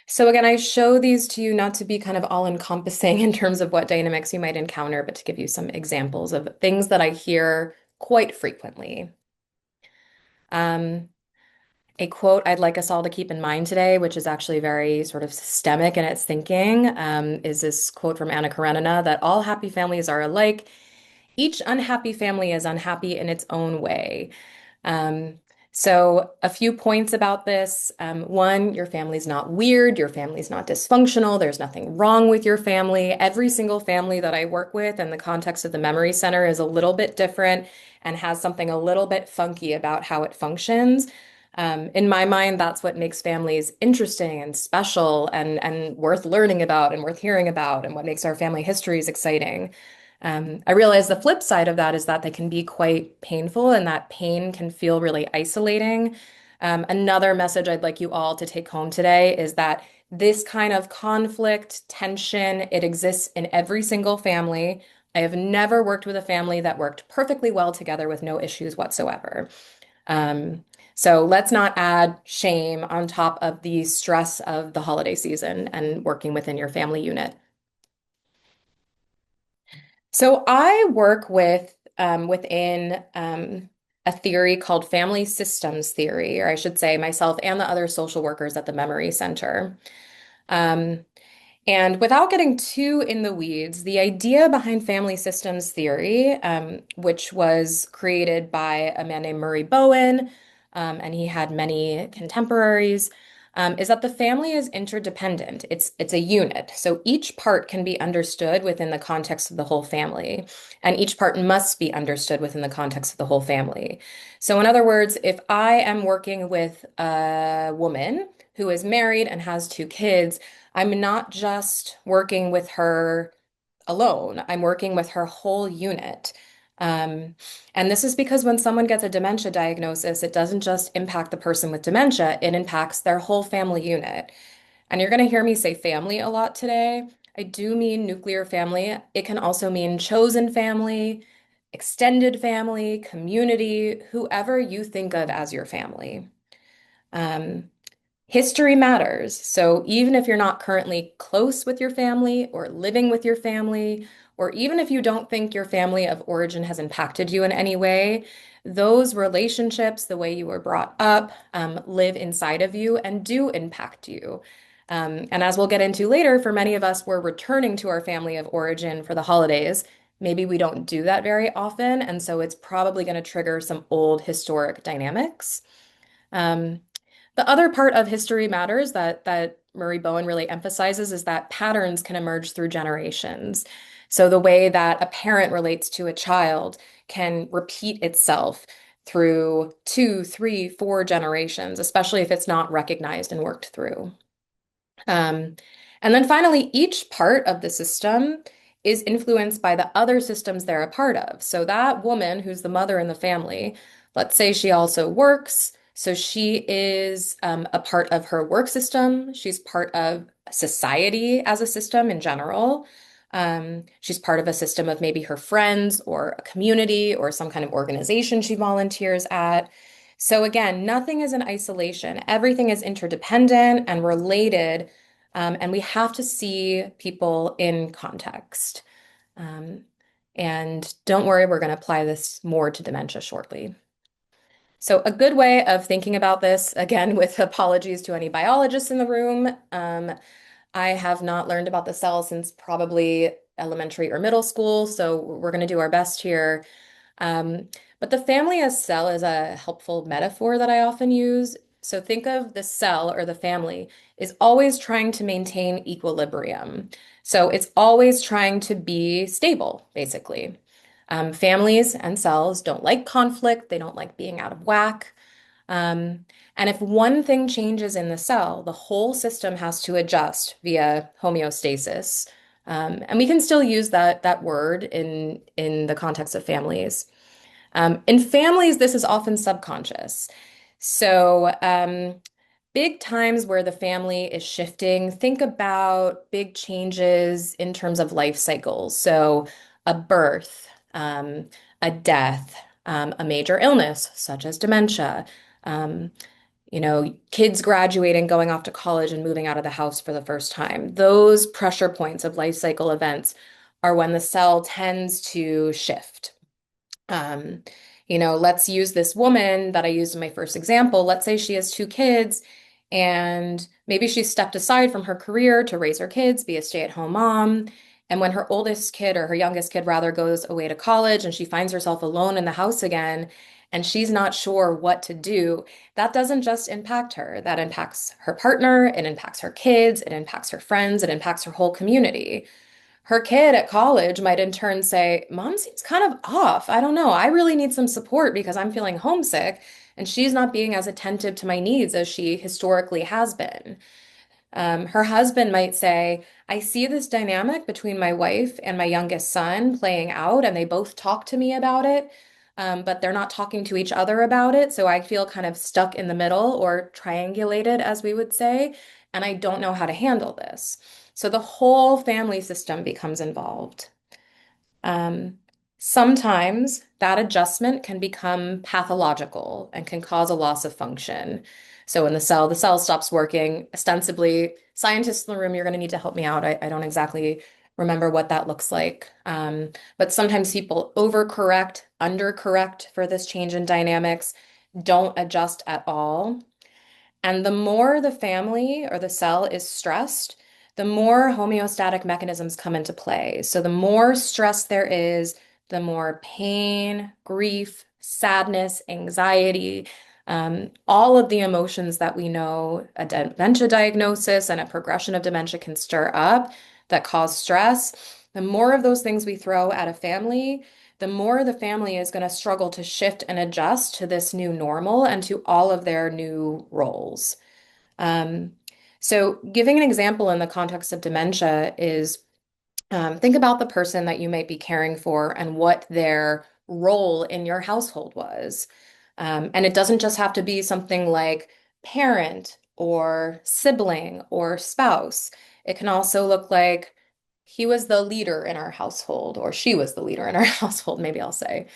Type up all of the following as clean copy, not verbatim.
So again, I show these to you not to be kind of all-encompassing in terms of what dynamics you might encounter, but to give you some examples of things that I hear quite frequently. Um, a quote I'd like us all to keep in mind today, which is actually very sort of systemic in its thinking, is this quote from Anna Karenina that all happy families are alike. Each unhappy family is unhappy in its own way. Um, so a few points about this. One, your family's not weird, your family's not dysfunctional, there's nothing wrong with your family. Every single family that I work with in the context of the Memory Center is a little bit different and has something a little bit funky about how it functions. In my mind, that's what makes families interesting and special and worth learning about and worth hearing about, and what makes our family histories exciting. I realize the flip side of that is that they can be quite painful, and that pain can feel really isolating. Another message I'd like you all to take home today is that this kind of conflict, tension, it exists in every single family. I have never worked with a family that worked perfectly well together with no issues whatsoever. Um, so let's not add shame on top of the stress of the holiday season and working within your family unit. So I work with within a theory called family systems theory, or I should say myself and the other social workers at the Memory Center. Um, and without getting too in the weeds, the idea behind family systems theory, which was created by a man named Murray Bowen, and he had many contemporaries, is that the family is interdependent. It's a unit. So each part can be understood within the context of the whole family, and each part must be understood within the context of the whole family. So in other words, if I am working with a woman who is married and has two kids, I'm not just working with her alone. I'm working with her whole unit. Um, and this is because when someone gets a dementia diagnosis, it doesn't just impact the person with dementia, it impacts their whole family unit. And you're going to hear me say family a lot today. I do mean nuclear family. It can also mean chosen family, extended family, community, whoever you think of as your family. Um, History matters. So even if you're not currently close with your family or living with your family, or even if you don't think your family of origin has impacted you in any way, those relationships, the way you were brought up, live inside of you and do impact you. And as we'll get into later, for many of us, we're returning to our family of origin for the holidays. Maybe we don't do that very often, and so it's probably going to trigger some old historic dynamics. Um, the other part of history matters that Murray Bowen really emphasizes is that patterns can emerge through generations. So the way that a parent relates to a child can repeat itself through two, three, four generations, especially if it's not recognized and worked through. Um, and then finally, each part of the system is influenced by the other systems they're a part of. So that woman who's the mother in the family, let's say she also works. So she is a part of her work system. She's part of society as a system in general. She's part of a system of maybe her friends or a community or some kind of organization she volunteers at. So again, nothing is in isolation. Everything is interdependent and related, and we have to see people in context. Um, and don't worry, we're going to apply this more to dementia shortly. So a good way of thinking about this, again, with apologies to any biologists in the room, I have not learned about the cell since probably elementary or middle school, so we're going to do our best here. Um, but the family as cell is a helpful metaphor that I often use. So think of the cell or the family is always trying to maintain equilibrium. So it's always trying to be stable, basically. Families and cells don't like conflict, they don't like being out of whack. Um, and if one thing changes in the cell, the whole system has to adjust via homeostasis. And we can still use that word in the context of families. In families, this is often subconscious. So, big times where the family is shifting, think about big changes in terms of life cycles. So, a birth, a death, a major illness, such as dementia, um, Kids graduating, going off to college and moving out of the house for the first time. Those pressure points of life cycle events are when the cell tends to shift. Um, let's use this woman that I used in my first example. Let's say she has two kids and maybe she stepped aside from her career to raise her kids, be a stay-at-home mom. And when her oldest kid or her youngest kid rather goes away to college and she finds herself alone in the house again and she's not sure what to do, that doesn't just impact her. That impacts her partner, it impacts her kids, it impacts her friends, it impacts her whole community. Her kid at college might in turn say, Mom seems kind of off. I don't know. I really need some support because I'm feeling homesick and she's not being as attentive to my needs as she historically has been. Her husband might say, I see this dynamic between my wife and my youngest son playing out, and they both talk to me about it, but they're not talking to each other about it. So I feel kind of stuck in the middle or triangulated, as we would say, and I don't know how to handle this. So the whole family system becomes involved. Um, Sometimes that adjustment can become pathological and can cause a loss of function. So in the cell stops working. Ostensibly, scientists in the room, you're going to need to help me out. I don't exactly remember what that looks like. But sometimes people overcorrect, undercorrect for this change in dynamics, don't adjust at all. And the more the family or the cell is stressed, the more homeostatic mechanisms come into play. So the more stress there is, the more pain, grief, sadness, anxiety, all of the emotions that we know a dementia diagnosis and a progression of dementia can stir up that cause stress. The more of those things we throw at a family, the more the family is going to struggle to shift and adjust to this new normal and to all of their new roles. Um, so, giving an example in the context of dementia is think about the person that you might be caring for and what their role in your household was. And it doesn't just have to be something like parent or sibling or spouse. It can also look like he was the leader in our household, or she was the leader in our household, maybe I'll say.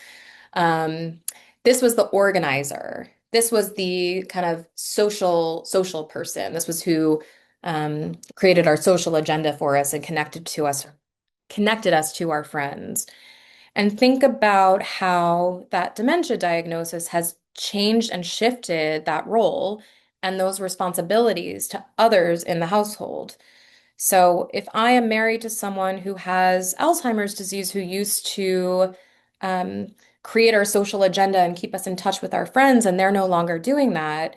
Um, this was the organizer. This was the kind of social person. This was who created our social agenda for us and connected us to our friends. And think about how that dementia diagnosis has changed and shifted that role and those responsibilities to others in the household. So if I am married to someone who has Alzheimer's disease, who used to um, create our social agenda and keep us in touch with our friends, and they're no longer doing that,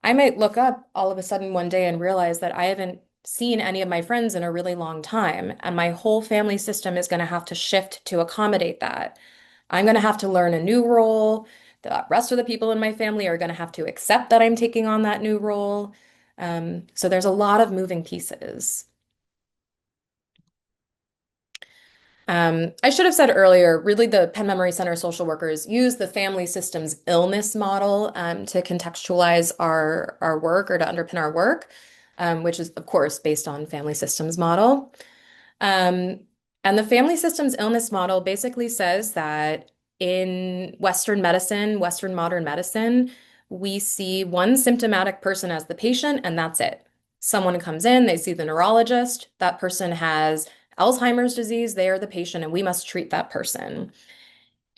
I might look up all of a sudden one day and realize that I haven't seen any of my friends in a really long time, and my whole family system is going to have to shift to accommodate that. I'm going to have to learn a new role. The rest of the people in my family are going to have to accept that I'm taking on that new role. So there's a lot of moving pieces. I should have said earlier, really the Penn Memory Center social workers use the family systems illness model to contextualize our work or to underpin our work, which is, of course, based on family systems model. Um, and the family systems illness model basically says that in Western medicine, Western modern medicine, we see one symptomatic person as the patient, and that's it. Someone comes in, they see the neurologist, that person has Alzheimer's disease, they are the patient, and we must treat that person.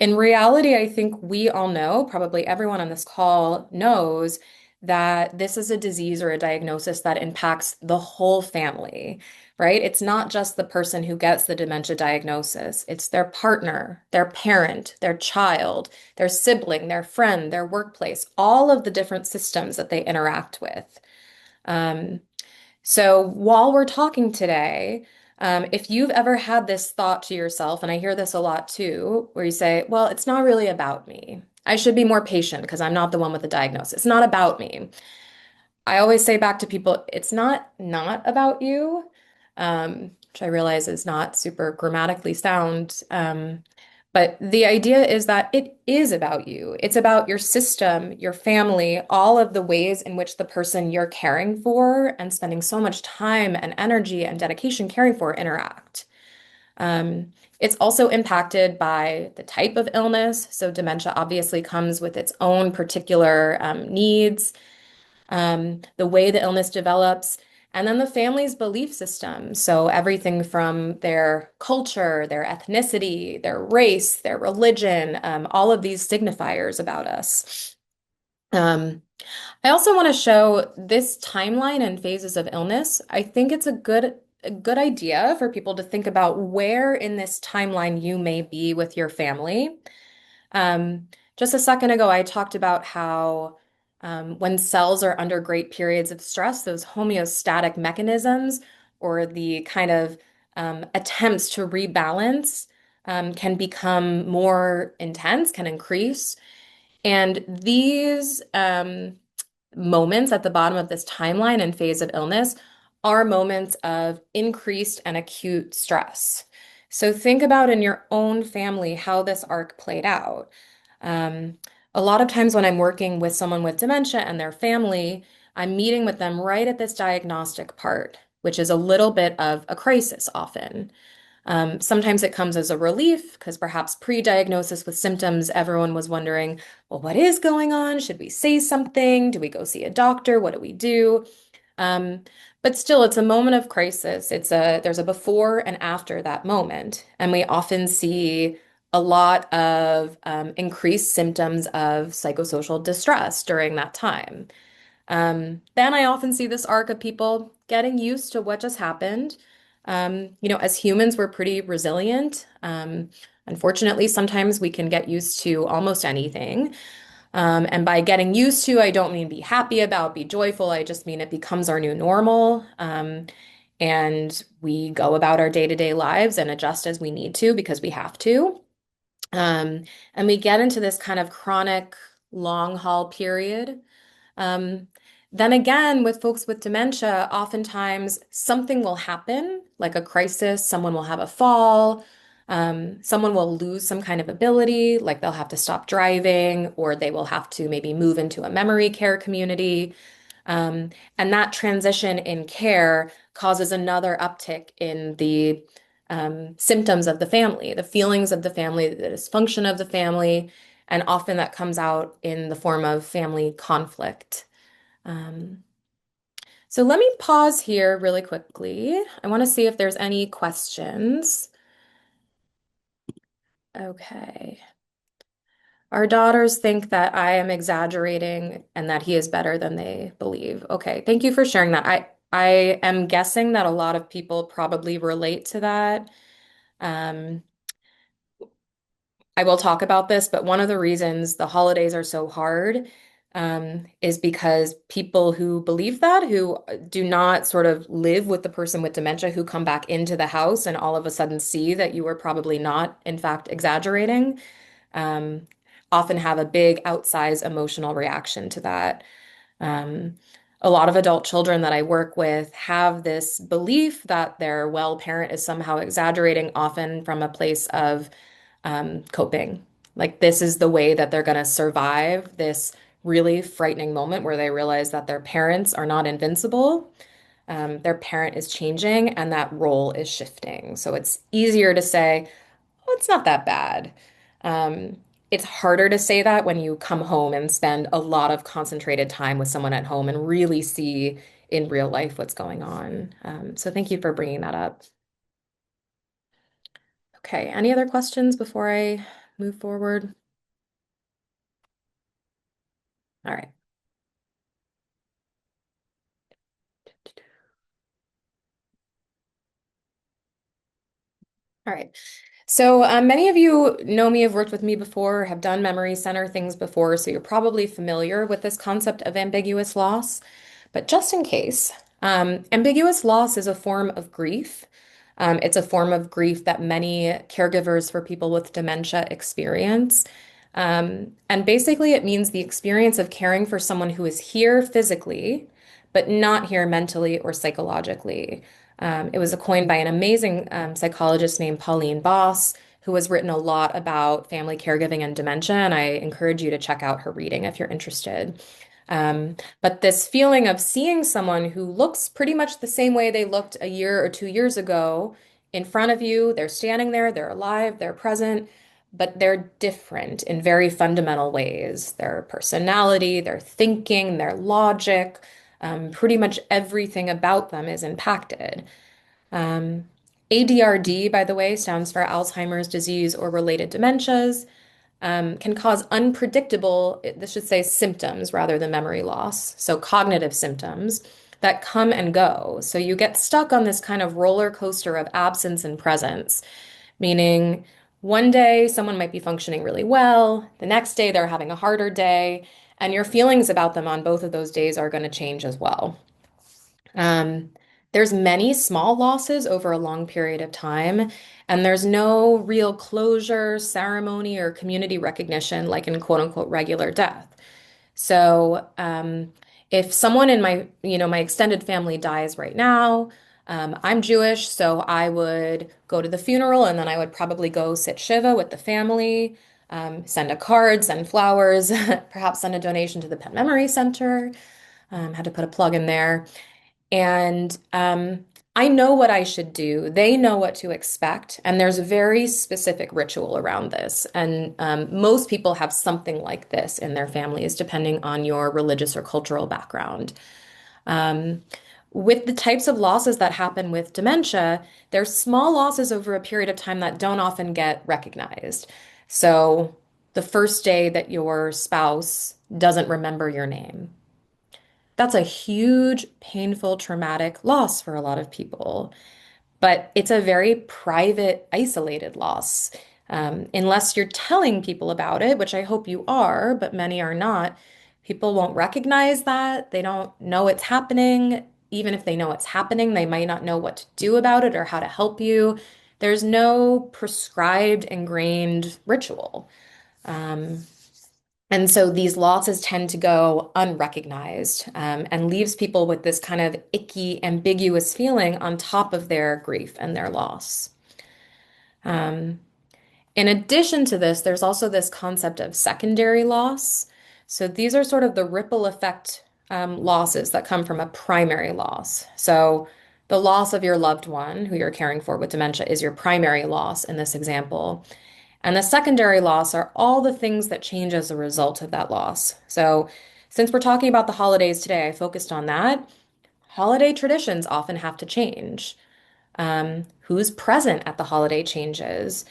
In reality, I think we all know, probably everyone on this call knows, that this is a disease or a diagnosis that impacts the whole family, right? It's not just the person who gets the dementia diagnosis, it's their partner, their parent, their child, their sibling, their friend, their workplace, all of the different systems that they interact with. Um, so while we're talking today, if you've ever had this thought to yourself, and I hear this a lot too, where you say, well, it's not really about me. I should be more patient because I'm not the one with the diagnosis. It's not about me. I always say back to people, it's not about you, which I realize is not super grammatically sound. But the idea is that it is about you. It's about your system, your family, all of the ways in which the person you're caring for and spending so much time and energy and dedication caring for interact. It's also impacted by the type of illness. So dementia obviously comes with its own particular needs. the way the illness develops, and then the family's belief system. So everything from their culture, their ethnicity, their race, their religion, all of these signifiers about us. Um, I also want to show this timeline and phases of illness. I think it's a good idea for people to think about where in this timeline you may be with your family. Um, just a second ago, I talked about how when cells are under great periods of stress, those homeostatic mechanisms or the kind of attempts to rebalance can become more intense, can increase. And these moments at the bottom of this timeline and phase of illness are moments of increased and acute stress. So think about in your own family how this arc played out. Um, a lot of times when I'm working with someone with dementia and their family, I'm meeting with them right at this diagnostic part, which is a little bit of a crisis often. Sometimes it comes as a relief because perhaps pre-diagnosis with symptoms, everyone was wondering, well, what is going on? Should we say something? Do we go see a doctor? What do we do? Um, but still, it's a moment of crisis. There's a before and after that moment, and we often see a lot of increased symptoms of psychosocial distress during that time. Then I often see this arc of people getting used to what just happened. As humans, we're pretty resilient. Unfortunately, sometimes we can get used to almost anything. And by getting used to, I don't mean be happy about, be joyful. I just mean it becomes our new normal. And we go about our day-to-day lives and adjust as we need to because we have to. Um, and we get into this kind of chronic long haul period. um, then again, with folks with dementia, oftentimes something will happen, like a crisis, someone will have a fall, someone will lose some kind of ability, like they'll have to stop driving, or they will have to maybe move into a memory care community. And that transition in care causes another uptick in the symptoms of the family, the feelings of the family, the dysfunction of the family, and often that comes out in the form of family conflict. Um, so let me pause here really quickly. I want to see if there's any questions. Okay. Our daughters think that I am exaggerating and that he is better than they believe. Okay, thank you for sharing that. I am guessing that a lot of people probably relate to that. Um, I will talk about this, but one of the reasons the holidays are so hard is because people who believe that, who do not sort of live with the person with dementia, who come back into the house and all of a sudden see that you were probably not, in fact, exaggerating, um, often have a big outsized emotional reaction to that. Um, a lot of adult children that I work with have this belief that their well parent is somehow exaggerating, often from a place of coping. Like, this is the way that they're going to survive this really frightening moment where they realize that their parents are not invincible. Their parent is changing and that role is shifting. So it's easier to say, oh, it's not that bad. Um, it's harder to say that when you come home and spend a lot of concentrated time with someone at home and really see in real life what's going on. So thank you for bringing that up. Okay, any other questions before I move forward? All right. All right. So many of you know me, have worked with me before, have done memory center things before, so you're probably familiar with this concept of ambiguous loss. But just in case, ambiguous loss is a form of grief. It's a form of grief that many caregivers for people with dementia experience. And basically, it means the experience of caring for someone who is here physically, but not here mentally or psychologically. It was coined by an amazing psychologist named Pauline Boss, who has written a lot about family caregiving and dementia, and I encourage you to check out her reading if you're interested. But this feeling of seeing someone who looks pretty much the same way they looked a year or 2 years ago in front of you, they're standing there, they're alive, they're present, but they're different in very fundamental ways. Their personality, their thinking, their logic, pretty much everything about them is impacted. Um, ADRD, by the way, stands for Alzheimer's disease or related dementias, can cause unpredictable, this should say symptoms rather than memory loss. So cognitive symptoms that come and go. So you get stuck on this kind of roller coaster of absence and presence, meaning one day someone might be functioning really well, the next day they're having a harder day, and your feelings about them on both of those days are going to change as well. Um, there's many small losses over a long period of time, and there's no real closure, ceremony, or community recognition like in quote unquote regular death. So, if someone in my extended family dies right now, I'm Jewish, so I would go to the funeral and then I would probably go sit Shiva with the family, send a card, send flowers, perhaps send a donation to the Penn Memory Center. Had to put a plug in there. And I know what I should do. They know what to expect. And there's a very specific ritual around this. And most people have something like this in their families, depending on your religious or cultural background. Um, with the types of losses that happen with dementia, there's small losses over a period of time that don't often get recognized. So the first day that your spouse doesn't remember your name, that's a huge, painful, traumatic loss for a lot of people. But it's a very private, isolated loss. Unless you're telling people about it, which I hope you are, but many are not, people won't recognize that. They don't know it's happening. Even if they know it's happening, they might not know what to do about it or how to help you. There's no prescribed, ingrained ritual. Um, and so these losses tend to go unrecognized, and leaves people with this kind of icky, ambiguous feeling on top of their grief and their loss. Um, in addition to this, there's also this concept of secondary loss. So these are sort of the ripple effect losses that come from a primary loss. So the loss of your loved one who you're caring for with dementia is your primary loss in this example. And the secondary loss are all the things that change as a result of that loss. So, since we're talking about the holidays today, I focused on that. Holiday traditions often have to change. Who's present at the holiday changes.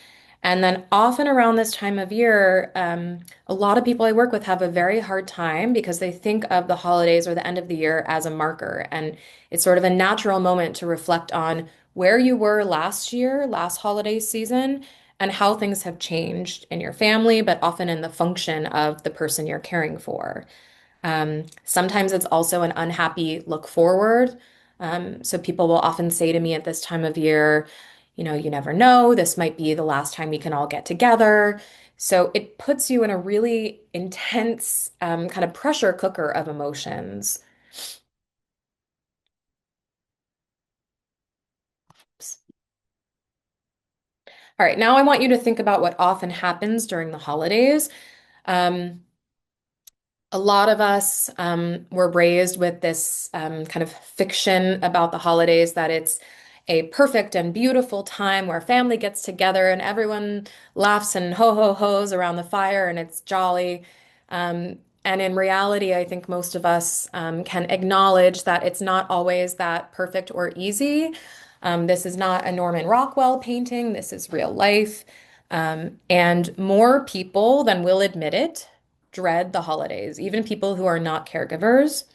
And then often around this time of year, a lot of people I work with have a very hard time because they think of the holidays or the end of the year as a marker. And it's sort of a natural moment to reflect on where you were last year, last holiday season, and how things have changed in your family, but often in the function of the person you're caring for. Sometimes it's also an unhappy look forward. So people will often say to me at this time of year, you never know, this might be the last time we can all get together. So it puts you in a really intense kind of pressure cooker of emotions. All right, now I want you to think about what often happens during the holidays. Um, a lot of us were raised with this kind of fiction about the holidays that it's a perfect and beautiful time where family gets together and everyone laughs and ho ho ho's around the fire and it's jolly. And in reality, I think most of us can acknowledge that it's not always that perfect or easy. This is not a Norman Rockwell painting, this is real life. And more people than will admit it dread the holidays, even people who are not caregivers,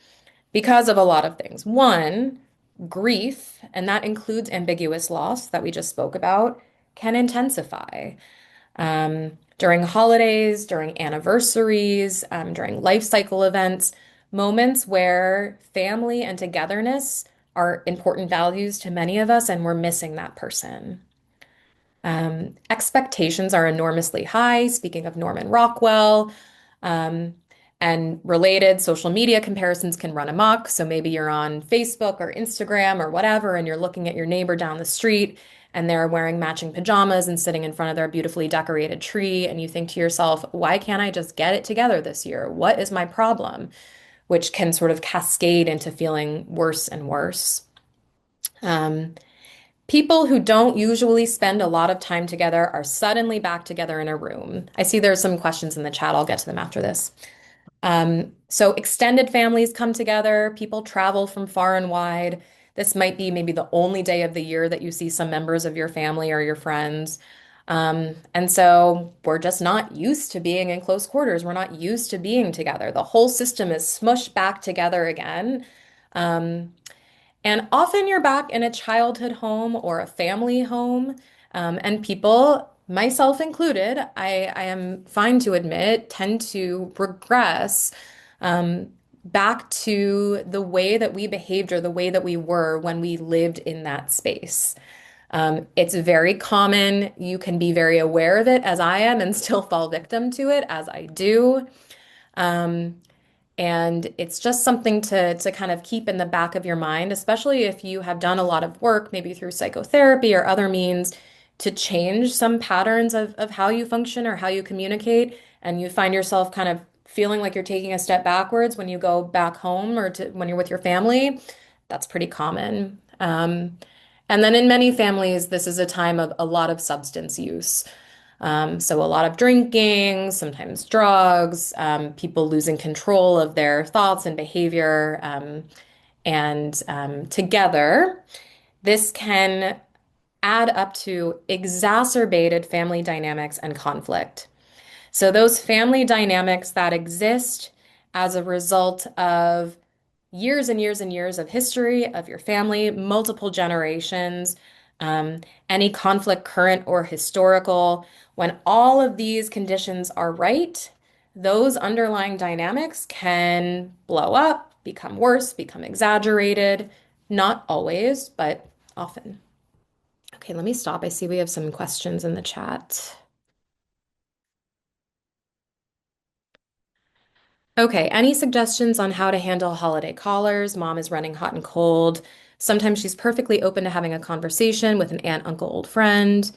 because of a lot of things. One, grief, and that includes ambiguous loss that we just spoke about, can intensify. During holidays, during anniversaries, during life cycle events, moments where family and togetherness are important values to many of us, and we're missing that person. Expectations are enormously high. Speaking of Norman Rockwell, um, and related social media comparisons can run amok. So maybe you're on Facebook or Instagram or whatever, and you're looking at your neighbor down the street and they're wearing matching pajamas and sitting in front of their beautifully decorated tree. And you think to yourself, why can't I just get it together this year? What is my problem? Which can sort of cascade into feeling worse and worse. Um, People who don't usually spend a lot of time together are suddenly back together in a room. I see there's some questions in the chat. I'll get to them after this. So extended families come together, people travel from far and wide. This might be maybe the only day of the year that you see some members of your family or your friends. And so we're just not used to being in close quarters. We're not used to being together. The whole system is smushed back together again. Um, and often you're back in a childhood home or a family home. And people, myself included, I am fine to admit, tend to regress um, back to the way that we behaved or the way that we were when we lived in that space. It's very common. You can be very aware of it, as I am, and still fall victim to it, as I do. Um, and it's just something to kind of keep in the back of your mind, especially if you have done a lot of work, maybe through psychotherapy or other means, to change some patterns of how you function or how you communicate. And you find yourself kind of feeling like you're taking a step backwards when you go back home or when you're with your family. That's pretty common. And then in many families, this is a time of a lot of substance use. So a lot of drinking, sometimes drugs, people losing control of their thoughts and behavior. And together, this can add up to exacerbated family dynamics and conflict. So those family dynamics that exist as a result of years and years and years of history of your family, multiple generations, um, any conflict, current or historical. When all of these conditions are right, those underlying dynamics can blow up, become worse, become exaggerated. Not always, but often. Okay, let me stop. I see we have some questions in the chat. Okay, any suggestions on how to handle holiday callers? Mom is running hot and cold. Sometimes she's perfectly open to having a conversation with an aunt, uncle, old friend.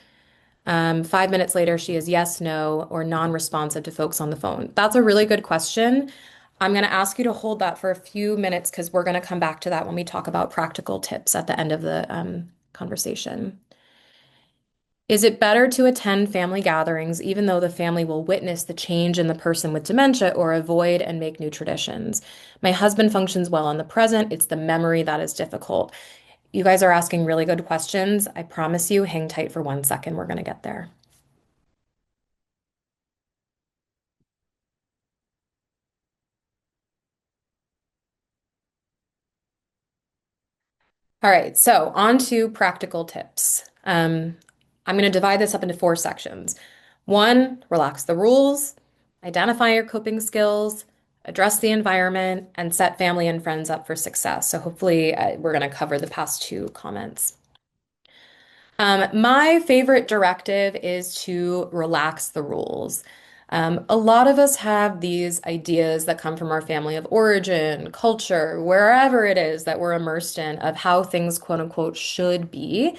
5 minutes later, she is yes, no, or non-responsive to folks on the phone. That's a really good question. I'm going to ask you to hold that for a few minutes because we're going to come back to that when we talk about practical tips at the end of the conversation. Is it better to attend family gatherings even though the family will witness the change in the person with dementia or avoid and make new traditions? My husband functions well in the present. It's the memory that is difficult. You guys are asking really good questions. I promise you, hang tight for 1 second. We're going to get there. All right, so on to practical tips. I'm going to divide this up into 4 sections. One, relax the rules, identify your coping skills, address the environment, and set family and friends up for success. So hopefully, we're going to cover the past two comments. My favorite directive is to relax the rules. A lot of us have these ideas that come from our family of origin, culture, wherever it is that we're immersed in, of how things, quote unquote, should be.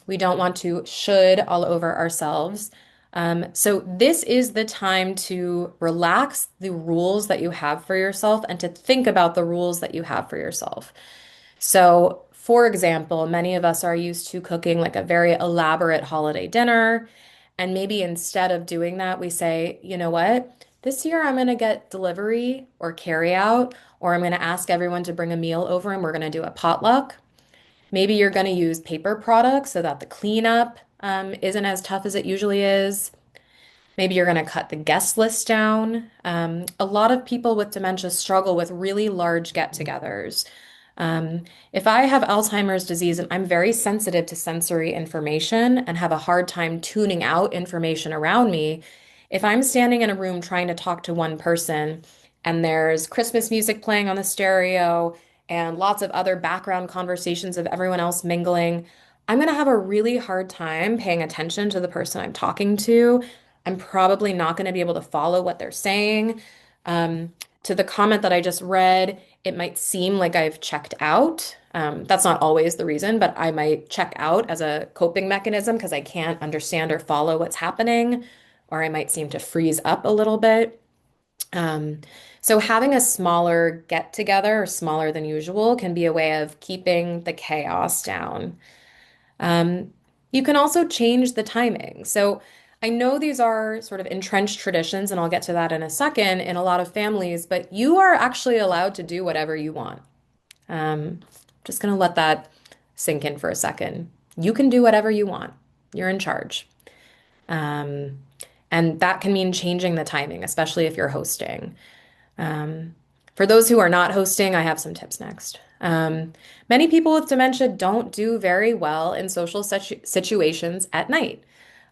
We don't want to should all over ourselves. So this is the time to relax the rules that you have for yourself and to think about the rules that you have for yourself. So, for example, many of us are used to cooking like a very elaborate holiday dinner. And maybe instead of doing that, we say, you know what? This year I'm going to get delivery or carry out, or I'm going to ask everyone to bring a meal over and we're going to do a potluck. Maybe you're going to use paper products so that the cleanup isn't as tough as it usually is. Maybe you're going to cut the guest list down. A lot of people with dementia struggle with really large get-togethers. Um, if I have Alzheimer's disease and I'm very sensitive to sensory information and have a hard time tuning out information around me, if I'm standing in a room trying to talk to one person and there's Christmas music playing on the stereo and lots of other background conversations of everyone else mingling, I'm going to have a really hard time paying attention to the person I'm talking to. I'm probably not going to be able to follow what they're saying. Um, to the comment that I just read, it might seem like I've checked out. That's not always the reason, but I might check out as a coping mechanism because I can't understand or follow what's happening, or I might seem to freeze up a little bit. Um, so having a smaller get together or smaller than usual can be a way of keeping the chaos down. Um, you can also change the timing. So I know these are sort of entrenched traditions, and I'll get to that in a second in a lot of families, but you are actually allowed to do whatever you want. Um, just going to let that sink in for a second. You can do whatever you want. You're in charge. Um, and that can mean changing the timing, especially if you're hosting. Um, for those who are not hosting, I have some tips next. Many people with dementia don't do very well in social situations at night.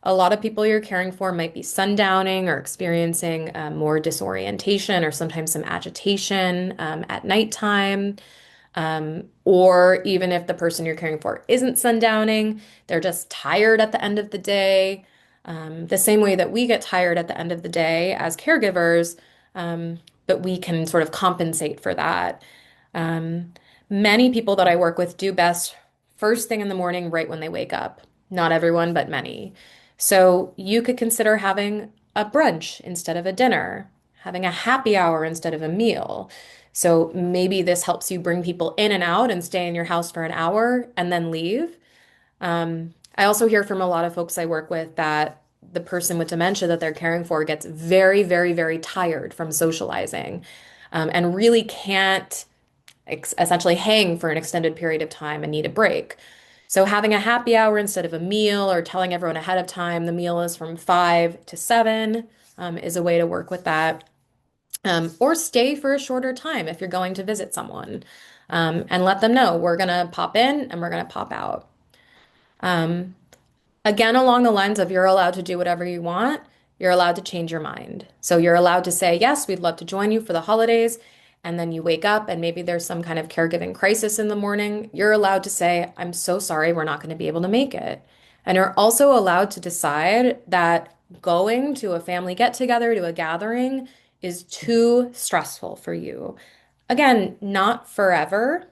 A lot of people you're caring for might be sundowning or experiencing more disorientation or sometimes some agitation at nighttime. Or even if the person you're caring for isn't sundowning, they're just tired at the end of the day. The same way that we get tired at the end of the day as caregivers, but we can sort of compensate for that. Um, Many people that I work with do best first thing in the morning, right when they wake up. Not everyone, but many. So you could consider having a brunch instead of a dinner, having a happy hour instead of a meal. So maybe this helps you bring people in and out and stay in your house for an hour and then leave. I also hear from a lot of folks I work with that the person with dementia that they're caring for gets very, very, very tired from socializing, and really can't essentially hang for an extended period of time and need a break. So having a happy hour instead of a meal or telling everyone ahead of time the meal is from 5 to 7 is a way to work with that. Or stay for a shorter time if you're going to visit someone, and let them know we're going to pop in and we're going to pop out. Um, Again, along the lines of you're allowed to do whatever you want, you're allowed to change your mind. So you're allowed to say, yes, we'd love to join you for the holidays. And then you wake up and maybe there's some kind of caregiving crisis in the morning. You're allowed to say, I'm so sorry, we're not going to be able to make it. And you're also allowed to decide that going to a family get together, to a gathering, is too stressful for you. Again, not forever,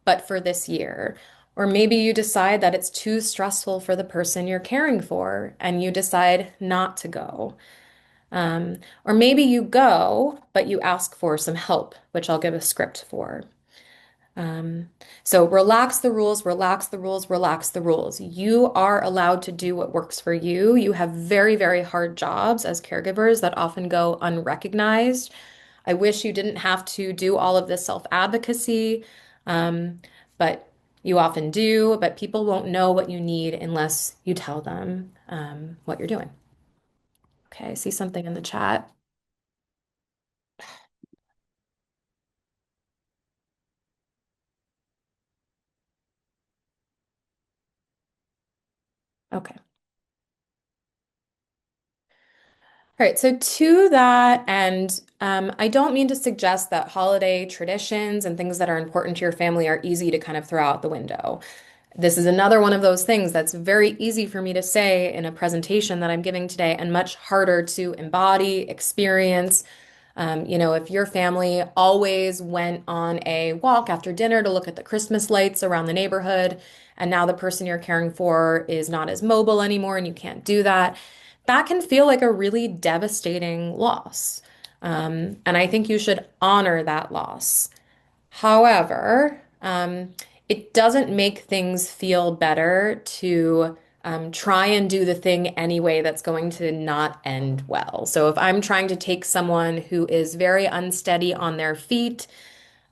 but for this year. Or maybe you decide that it's too stressful for the person you're caring for and you decide not to go. Or maybe you go, but you ask for some help, which I'll give a script for. Um, so relax the rules, relax the rules, relax the rules. You are allowed to do what works for you. You have very, very hard jobs as caregivers that often go unrecognized. I wish you didn't have to do all of this self-advocacy, but you often do. But people won't know what you need unless you tell them what you're doing. Okay, I see something in the chat. Okay. All right, so to that end, I don't mean to suggest that holiday traditions and things that are important to your family are easy to kind of throw out the window. This is another one of those things that's very easy for me to say in a presentation that I'm giving today and much harder to embody, experience. If your family always went on a walk after dinner to look at the Christmas lights around the neighborhood, and now the person you're caring for is not as mobile anymore and you can't do that, that can feel like a really devastating loss. And I think you should honor that loss. However, it doesn't make things feel better to try and do the thing anyway that's going to not end well. So if I'm trying to take someone who is very unsteady on their feet,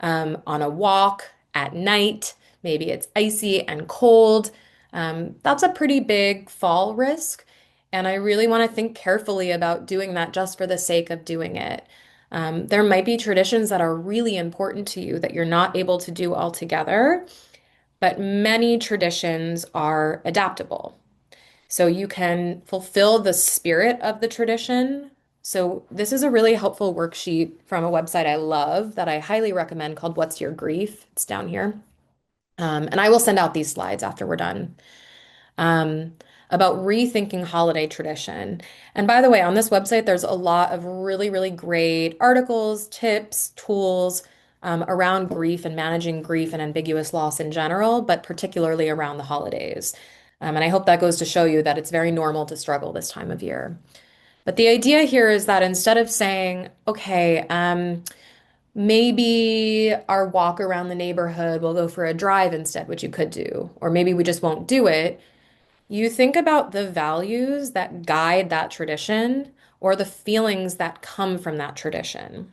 on a walk at night, maybe it's icy and cold, that's a pretty big fall risk. And I really want to think carefully about doing that just for the sake of doing it. There might be traditions that are really important to you that you're not able to do altogether, but many traditions are adaptable. So you can fulfill the spirit of the tradition. So this is a really helpful worksheet from a website I love that I highly recommend called What's Your Grief? It's down here. And I will send out these slides after we're done, um, about rethinking holiday tradition. And by the way, on this website, there's a lot of really, really great articles, tips, tools around grief and managing grief and ambiguous loss in general, but particularly around the holidays. And I hope that goes to show you that it's very normal to struggle this time of year. But the idea here is that instead of saying, okay, Maybe our walk around the neighborhood will go for a drive instead, which you could do. Or maybe we just won't do it. You think about the values that guide that tradition or the feelings that come from that tradition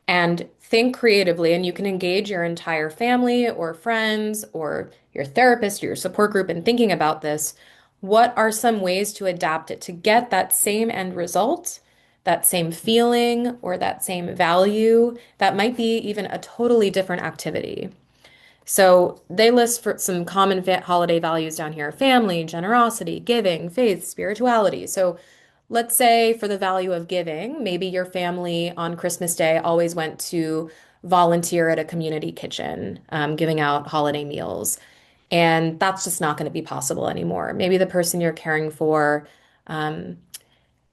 and think creatively. And you can engage your entire family or friends or your therapist or your support group in thinking about this. What are some ways to adapt it to get that same end result, that same feeling, or that same value that might be even a totally different activity? So they list for some common holiday values down here: family, generosity, giving, faith, spirituality. So let's say for the value of giving, maybe your family on Christmas Day always went to volunteer at a community kitchen, giving out holiday meals. And that's just not going to be possible anymore. Maybe the person you're caring for um,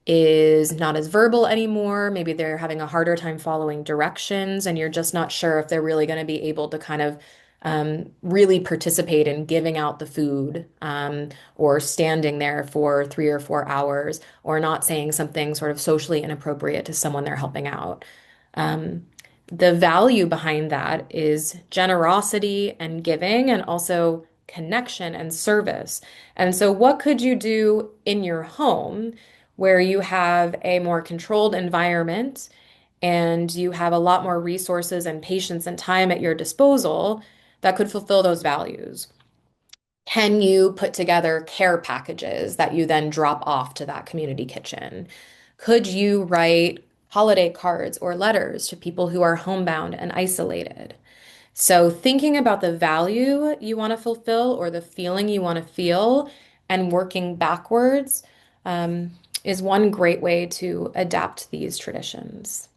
is not as verbal anymore. Maybe they're having a harder time following directions, and you're just not sure if they're really going to be able to kind of really participate in giving out the food or standing there for 3 or 4 hours or not saying something sort of socially inappropriate to someone they're helping out. Um, the value behind that is generosity and giving, and also connection and service. And so, what could you do in your home where you have a more controlled environment and you have a lot more resources and patience and time at your disposal that could fulfill those values? Can you put together care packages that you then drop off to that community kitchen? Could you write holiday cards or letters to people who are homebound and isolated? So, thinking about the value you want to fulfill or the feeling you want to feel and working backwards um, is one great way to adapt these traditions.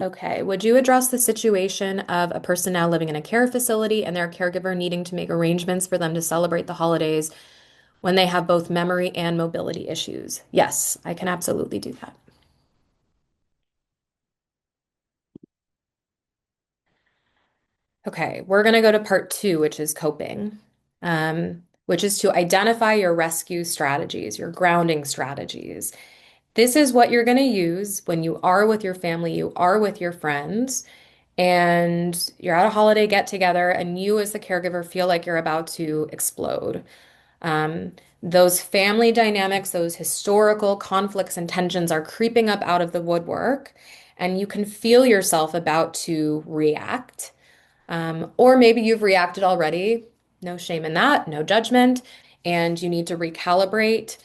Okay, would you address the situation of a person now living in a care facility and their caregiver needing to make arrangements for them to celebrate the holidays when they have both memory and mobility issues? Yes, I can absolutely do that. Okay, we're going to go to part two, which is coping, which is to identify your rescue strategies, your grounding strategies. This is what you're going to use when you are with your family, you are with your friends, and you're at a holiday get together, and you, as the caregiver, feel like you're about to explode. Um, those family dynamics, those historical conflicts and tensions are creeping up out of the woodwork, and you can feel yourself about to react. Or maybe you've reacted already. No shame in that, no judgment, and you need to recalibrate.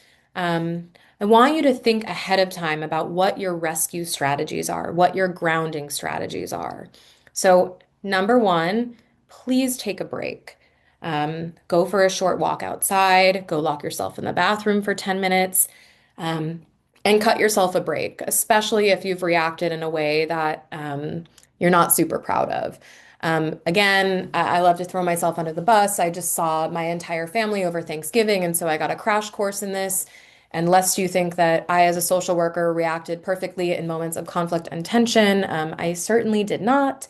I want you to think ahead of time about what your rescue strategies are, what your grounding strategies are. So, number one, please take a break. Go for a short walk outside, go lock yourself in the bathroom for 10 minutes, um, and cut yourself a break, especially if you've reacted in a way that you're not super proud of. Again, I love to throw myself under the bus. I just saw my entire family over Thanksgiving, and so I got a crash course in this. And lest you think that I, as a social worker, reacted perfectly in moments of conflict and tension, I certainly did not.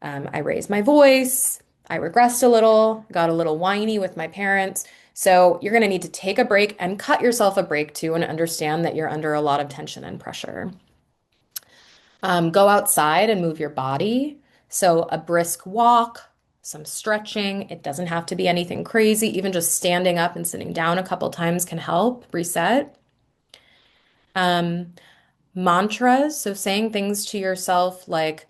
I raised my voice. I regressed a little, got a little whiny with my parents. So you're going to need to take a break and cut yourself a break too, and understand that you're under a lot of tension and pressure. Go outside and move your body. So, a brisk walk, some stretching. It doesn't have to be anything crazy. Even just standing up and sitting down a couple times can help reset. Um, Mantras. So, saying things to yourself like,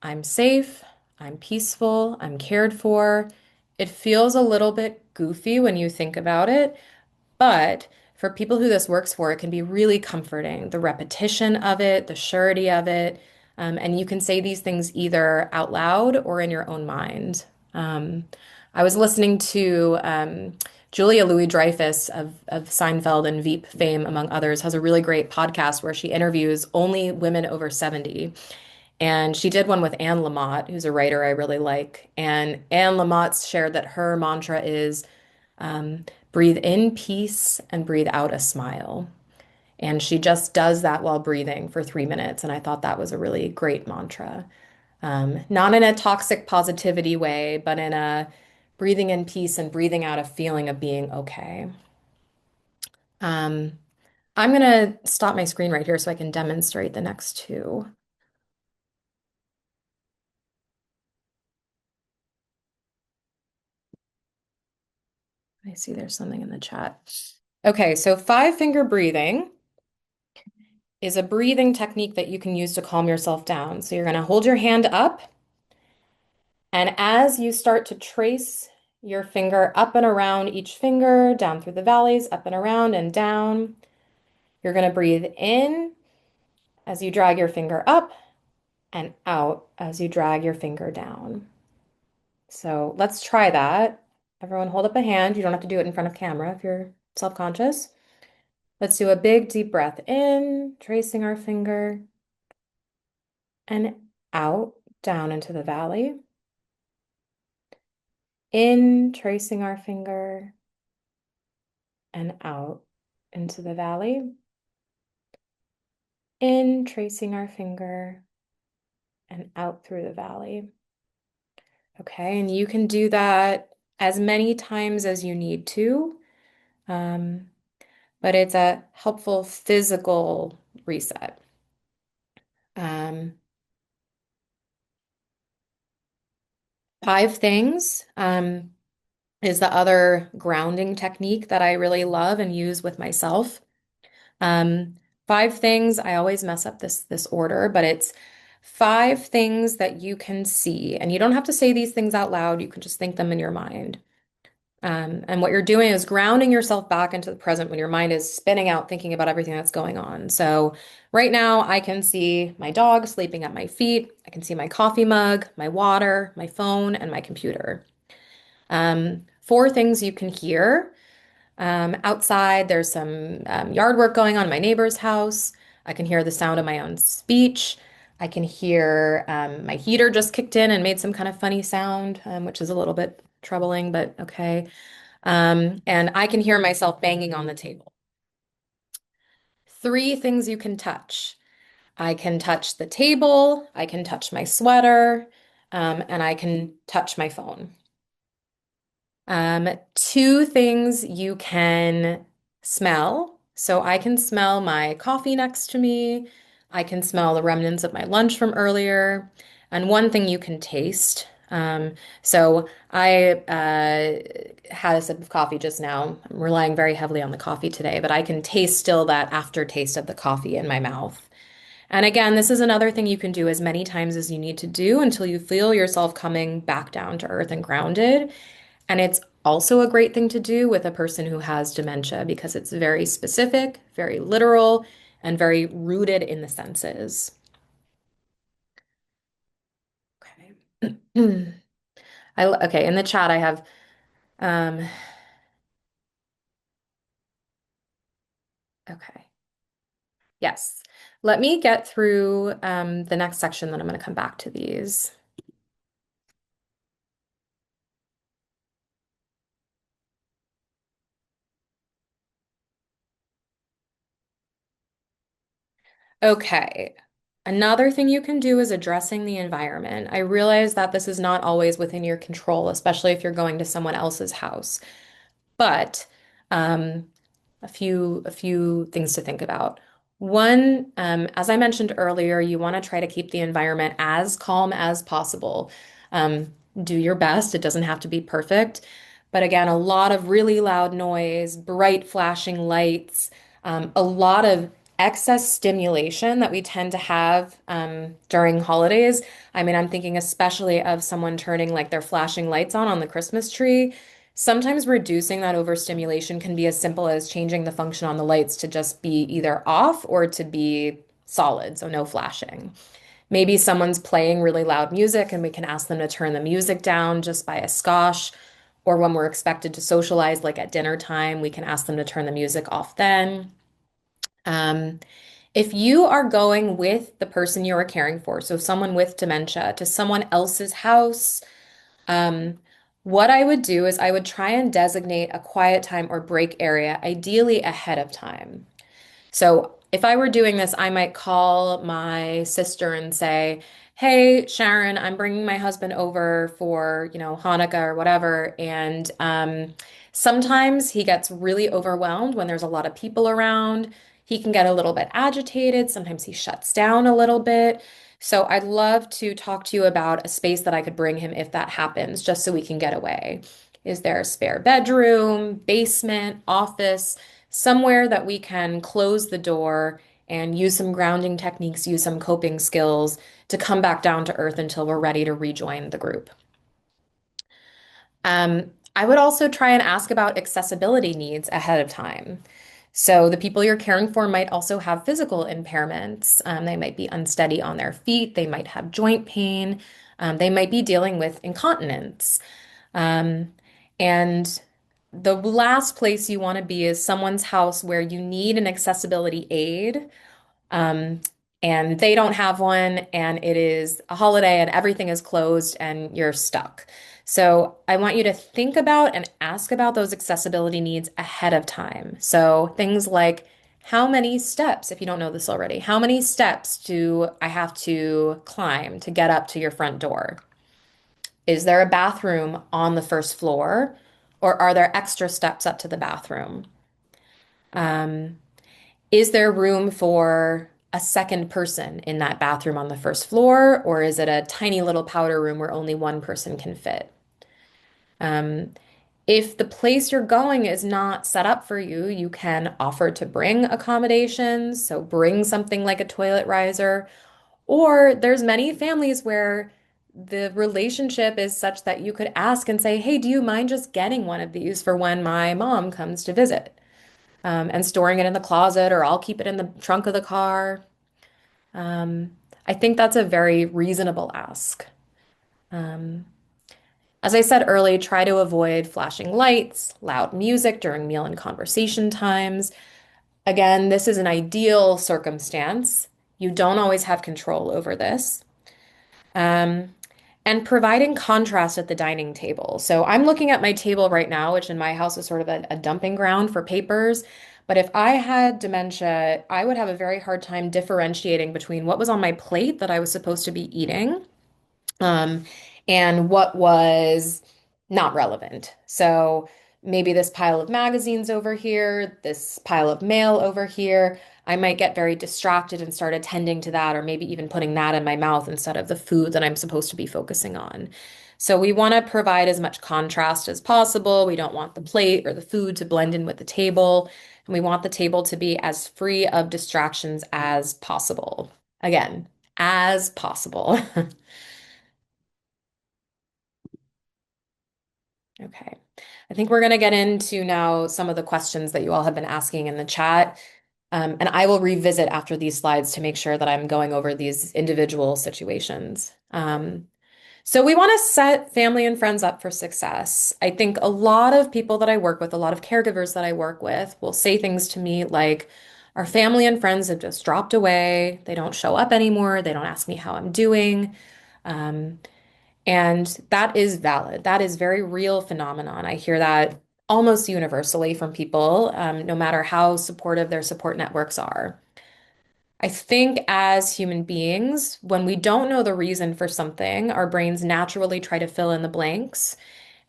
I'm safe, I'm peaceful, I'm cared for. It feels a little bit goofy when you think about it, but for people who this works for, it can be really comforting. The repetition of it, the surety of it. And you can say these things either out loud or in your own mind. Um, I was listening to Julia Louis-Dreyfus of Seinfeld and Veep fame, among others, has a really great podcast where she interviews only women over 70. And she did one with Anne Lamott, who's a writer I really like. And Anne Lamott shared that her mantra is breathe in peace and breathe out a smile. And she just does that while breathing for 3 minutes. And I thought that was a really great mantra. Not in a toxic positivity way, but in a breathing in peace and breathing out a feeling of being okay. I'm gonna stop my screen right here so I can demonstrate the next two. I see there's something in the chat. Okay, so five finger breathing is a breathing technique that you can use to calm yourself down. So you're gonna hold your hand up, and as you start to trace your finger up and around each finger, down through the valleys, up and around and down, you're gonna breathe in as you drag your finger up and out as you drag your finger down. So let's try that. Everyone hold up a hand. You don't have to do it in front of camera if you're self-conscious. Let's do a big deep breath in, tracing our finger, and out, down into the valley. In, tracing our finger, and out into the valley. In, tracing our finger, and out through the valley. Okay, and you can do that as many times as you need to. Um, but it's a helpful physical reset. Um, five things is the other grounding technique that I really love and use with myself. Um, five things, I always mess up this order, but it's five things that you can see. And you don't have to say these things out loud, you can just think them in your mind. And what you're doing is grounding yourself back into the present when your mind is spinning out, thinking about everything that's going on. So, right now, I can see my dog sleeping at my feet. I can see my coffee mug, my water, my phone, and my computer. Four things you can hear. Outside, there's some yard work going on in my neighbor's house. I can hear the sound of my own speech. I can hear my heater just kicked in and made some kind of funny sound, which is a little bit troubling, but okay. And I can hear myself banging on the table. Three things you can touch. I can touch the table, I can touch my sweater, and I can touch my phone. Two things you can smell. So I can smell my coffee next to me. I can smell the remnants of my lunch from earlier. And one thing you can taste. So I had a sip of coffee just now. I'm relying very heavily on the coffee today, but I can taste still that aftertaste of the coffee in my mouth. And again, this is another thing you can do as many times as you need to do until you feel yourself coming back down to earth and grounded. And it's also a great thing to do with a person who has dementia because it's very specific, very literal, and very rooted in the senses. Okay. Okay, in the chat I have um okay. Yes. Let me get through the next section, then I'm going to come back to these. Okay. Another thing you can do is addressing the environment. I realize that this is not always within your control, especially if you're going to someone else's house. But um, a few things to think about. One, as I mentioned earlier, you want to try to keep the environment as calm as possible. Do your best. It doesn't have to be perfect. But again, a lot of really loud noise, bright flashing lights, a lot of excess stimulation that we tend to have during holidays. I mean, I'm thinking especially of someone turning like their flashing lights on the Christmas tree. Sometimes reducing that overstimulation can be as simple as changing the function on the lights to just be either off or to be solid, so no flashing. Maybe someone's playing really loud music and we can ask them to turn the music down just by a skosh. Or when we're expected to socialize, like at dinner time, we can ask them to turn the music off then. Um, if you are going with the person you are caring for, so someone with dementia, to someone else's house, um, what I would do is I would try and designate a quiet time or break area, ideally ahead of time. So if I were doing this, I might call my sister and say, "Hey, Sharon, I'm bringing my husband over for, Hanukkah or whatever." And sometimes he gets really overwhelmed when there's a lot of people around. He can get a little bit agitated. Sometimes he shuts down a little bit. So I'd love to talk to you about a space that I could bring him if that happens, just so we can get away. Is there a spare bedroom, basement, office, somewhere that we can close the door and use some grounding techniques, use some coping skills to come back down to earth until we're ready to rejoin the group? I would also try and ask about accessibility needs ahead of time. So, the people you're caring for might also have physical impairments. They might be unsteady on their feet, they might have joint pain, they might be dealing with incontinence. Um, and the last place you want to be is someone's house where you need an accessibility aid, um, and they don't have one, and it is a holiday and everything is closed and you're stuck. So I want you to think about and ask about those accessibility needs ahead of time. So things like, how many steps, if you don't know this already, how many steps do I have to climb to get up to your front door? Is there a bathroom on the first floor, or are there extra steps up to the bathroom? Um, Is there room for a second person in that bathroom on the first floor, or is it a tiny little powder room where only one person can fit? Um, if the place you're going is not set up for you, you can offer to bring accommodations, so bring something like a toilet riser, or there's many families where the relationship is such that you could ask and say, "Hey, do you mind just getting one of these for when my mom comes to visit?" And storing it in the closet, or I'll keep it in the trunk of the car. Um, I think that's a very reasonable ask. Um, as I said earlier, try to avoid flashing lights, loud music during meal and conversation times. Again, this is an ideal circumstance. You don't always have control over this. Um, and providing contrast at the dining table. So I'm looking at my table right now, which in my house is sort of a dumping ground for papers. But if I had dementia, I would have a very hard time differentiating between what was on my plate that I was supposed to be eating, um, and what was not relevant. So maybe this pile of magazines over here, this pile of mail over here. I might get very distracted and start attending to that, or maybe even putting that in my mouth instead of the food that I'm supposed to be focusing on. So we want to provide as much contrast as possible. We don't want the plate or the food to blend in with the table, and we want the table to be as free of distractions as possible. Again, as possible. Okay. I think we're going to get into now some of the questions that you all have been asking in the chat. And I will revisit after these slides to make sure that I'm going over these individual situations. So we want to set family and friends up for success. I think a lot of people that I work with, a lot of caregivers that I work with, will say things to me like, our family and friends have just dropped away. They don't show up anymore. They don't ask me how I'm doing. Um, and that is valid. That is very real phenomenon. I hear that almost universally from people, no matter how supportive their support networks are. I think as human beings, when we don't know the reason for something, our brains naturally try to fill in the blanks.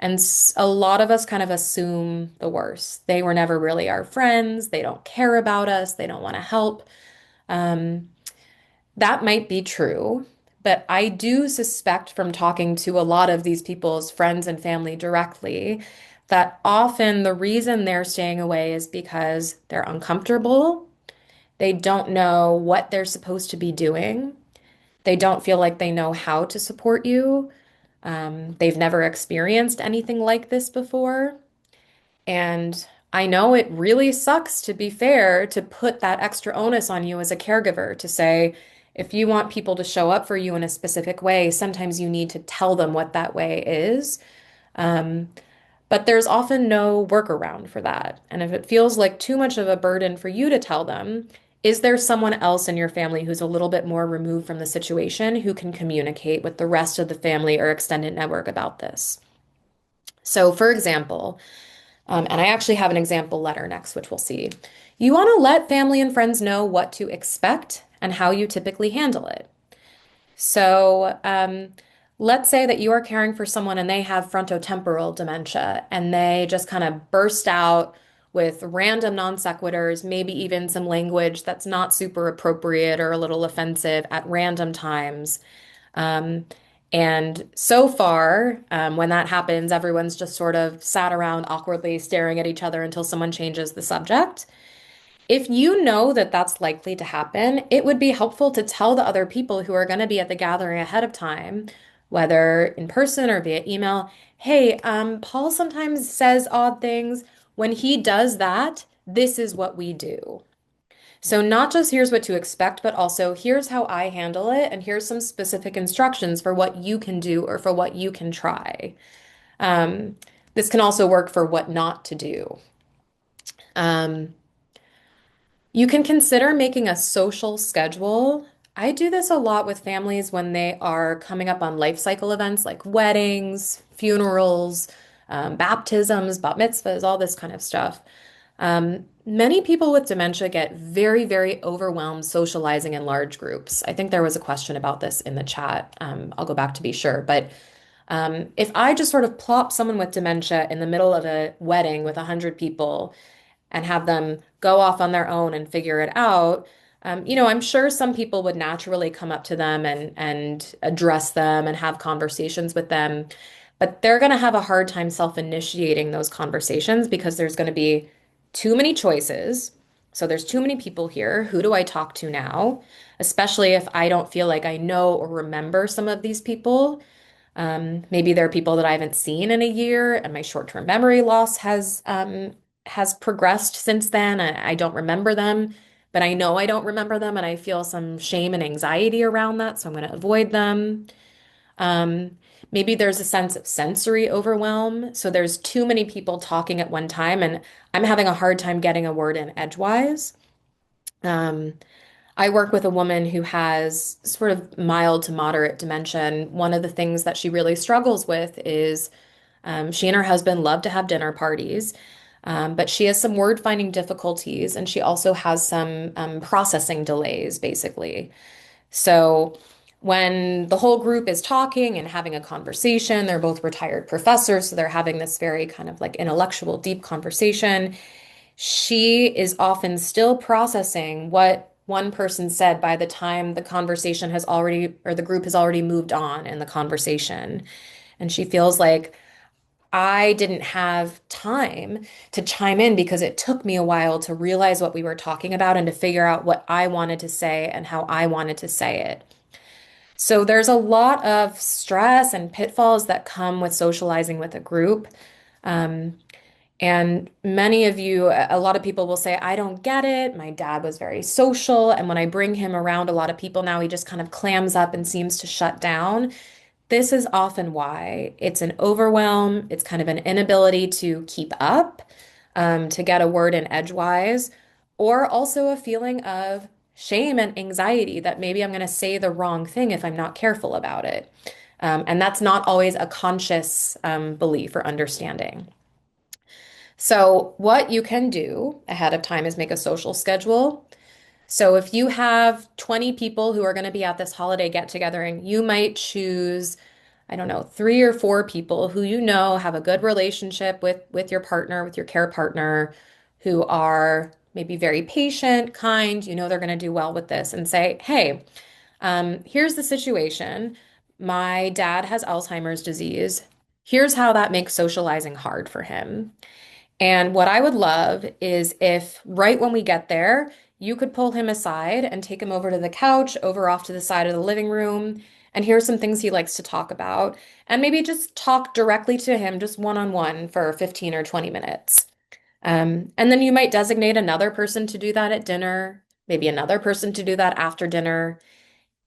And a lot of us kind of assume the worst. They were never really our friends. They don't care about us. They don't want to help. Um, that might be true, but I do suspect from talking to a lot of these people's friends and family directly that often the reason they're staying away is because they're uncomfortable. They don't know what they're supposed to be doing. They don't feel like they know how to support you. They've never experienced anything like this before. And I know it really sucks, to be fair, to put that extra onus on you as a caregiver to say, if you want people to show up for you in a specific way, sometimes you need to tell them what that way is. Um, but there's often no workaround for that. And if it feels like too much of a burden for you to tell them, is there someone else in your family who's a little bit more removed from the situation who can communicate with the rest of the family or extended network about this? So, for example, and I actually have an example letter next, which we'll see. You want to let family and friends know what to expect and how you typically handle it. So, let's say that you are caring for someone and they have frontotemporal dementia and they just kind of burst out with random non sequiturs, maybe even some language that's not super appropriate or a little offensive at random times. Um, and so far, when that happens, everyone's just sort of sat around awkwardly staring at each other until someone changes the subject. If you know that that's likely to happen, it would be helpful to tell the other people who are going to be at the gathering ahead of time, whether in person or via email, hey, Paul sometimes says odd things. When he does that, this is what we do. So, not just here's what to expect, but also here's how I handle it, and here's some specific instructions for what you can do or for what you can try. Um, this can also work for what not to do. Um, you can consider making a social schedule. I do this a lot with families when they are coming up on life cycle events like weddings, funerals, baptisms, bat mitzvahs, all this kind of stuff. Many people with dementia get very, very overwhelmed socializing in large groups. I think there was a question about this in the chat. I'll go back to be sure. But if I just sort of plop someone with dementia in the middle of a wedding with 100 people, and have them go off on their own and figure it out, I'm sure some people would naturally come up to them and address them and have conversations with them, but they're going to have a hard time self-initiating those conversations because there's going to be too many choices. So there's too many people here. Who do I talk to now? Especially if I don't feel like I know or remember some of these people. Maybe there are people that I haven't seen in a year, and my short-term memory loss has progressed since then. I don't remember them, but I know I don't remember them, and I feel some shame and anxiety around that, so I'm going to avoid them. Um, Maybe there's a sense of sensory overwhelm, so there's too many people talking at one time, and I'm having a hard time getting a word in edgewise. Um, I work with a woman who has sort of mild to moderate dementia, and one of the things that she really struggles with is she and her husband love to have dinner parties, but she has some word finding difficulties, and she also has some processing delays, basically. So when the whole group is talking and having a conversation, they're both retired professors, so they're having this very kind of like intellectual, deep conversation. She is often still processing what one person said by the time the conversation has already, or the group has already moved on in the conversation. And she feels like I didn't have time to chime in because it took me a while to realize what we were talking about and to figure out what I wanted to say and how I wanted to say it. So there's a lot of stress and pitfalls that come with socializing with a group. Um, and many of you, a lot of people will say, I don't get it. My dad was very social. And when I bring him around a lot of people now, he just kind of clams up and seems to shut down. This is often why it's an overwhelm. It's kind of an inability to keep up, to get a word in edgewise, or also a feeling of shame and anxiety that maybe I'm going to say the wrong thing if I'm not careful about it. And that's not always a conscious belief or understanding. So, what you can do ahead of time is make a social schedule. So if you have 20 people who are going to be at this holiday get together, and you might choose, I don't know, 3 or 4 people who you know have a good relationship with your partner, with your care partner, who are maybe very patient, kind, you know they're going to do well with this, and say, hey, here's the situation. My dad has Alzheimer's disease. Here's how that makes socializing hard for him. And what I would love is if right when we get there, you could pull him aside and take him over to the couch, over off to the side of the living room, and here's some things he likes to talk about. And maybe just talk directly to him, just one on one for 15 or 20 minutes. And then you might designate another person to do that at dinner, maybe another person to do that after dinner.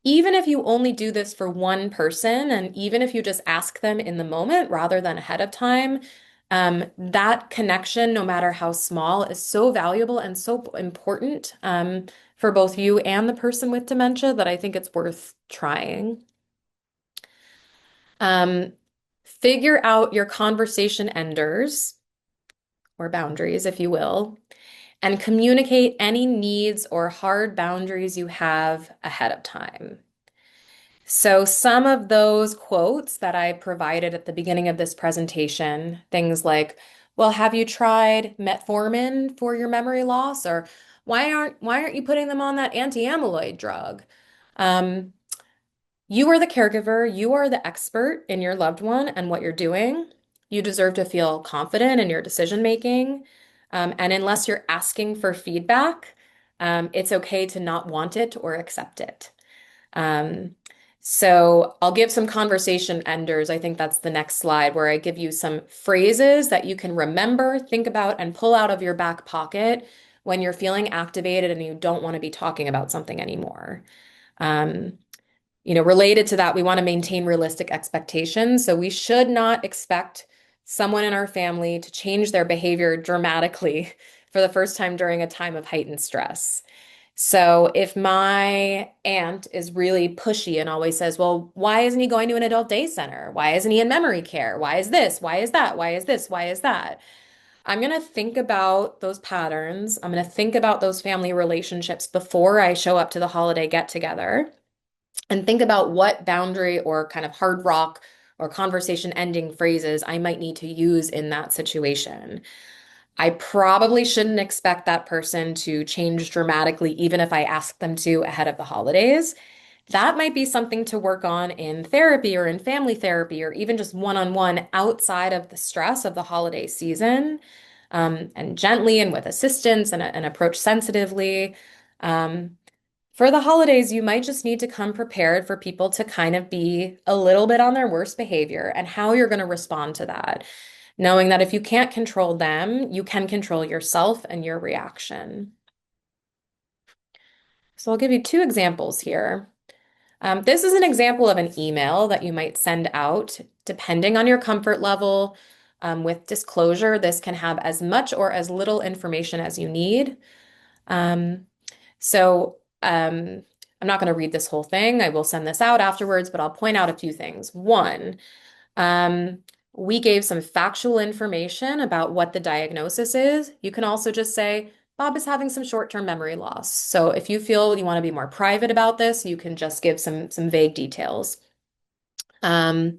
Even if you only do this for one person, and even if you just ask them in the moment rather than ahead of time, that connection, no matter how small, is so valuable and so important for both you and the person with dementia that I think it's worth trying. Um, Figure out your conversation enders or boundaries, if you will, and communicate any needs or hard boundaries you have ahead of time. So, some of those quotes that I provided at the beginning of this presentation, things like, Well, have you tried metformin for your memory loss? Or why aren't you putting them on that anti-amyloid drug? Um, you are the caregiver, you are the expert in your loved one and what you're doing. You deserve to feel confident in your decision making. And unless you're asking for feedback, it's okay to not want it or accept it. Um, so I'll give some conversation enders. I think that's the next slide where I give you some phrases that you can remember, think about, and pull out of your back pocket when you're feeling activated and you don't want to be talking about something anymore. Um, Related to that, we want to maintain realistic expectations. So we should not expect someone in our family to change their behavior dramatically for the first time during a time of heightened stress. So if my aunt is really pushy and always says, well, why isn't he going to an adult day center? Why isn't he in memory care? Why is this? Why is that? Why is this? Why is that? I'm going to think about those patterns. I'm going to think about those family relationships before I show up to the holiday get together and think about what boundary or kind of hard rock or conversation ending phrases I might need to use in that situation. I probably shouldn't expect that person to change dramatically, even if I ask them to ahead of the holidays. That might be something to work on in therapy or in family therapy or even just one-on-one outside of the stress of the holiday season, and gently and with assistance and approach sensitively. Um, for the holidays, you might just need to come prepared for people to kind of be a little bit on their worst behavior and how you're going to respond to that, knowing that if you can't control them, you can control yourself and your reaction. So I'll give you two examples here. This is an example of an email that you might send out, depending on your comfort level. With disclosure, this can have as much or as little information as you need. Um, so I'm not going to read this whole thing. I will send this out afterwards, but I'll point out a few things. One, um, we gave some factual information about what the diagnosis is. You can also just say, Bob is having some short-term memory loss. So if you feel you want to be more private about this, you can just give some vague details. Um,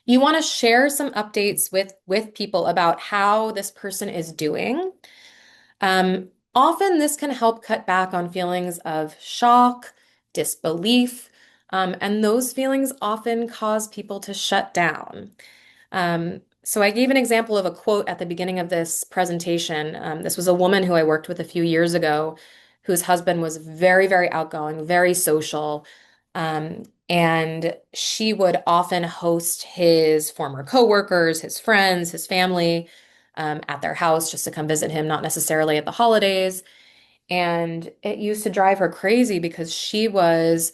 you want to share some updates with people about how this person is doing. Often this can help cut back on feelings of shock, disbelief, and those feelings often cause people to shut down. So I gave an example of a quote at the beginning of this presentation. This was a woman who I worked with a few years ago, whose husband was very, very outgoing, very social. And she would often host his former coworkers, his friends, his family, at their house just to come visit him, not necessarily at the holidays. And it used to drive her crazy because she was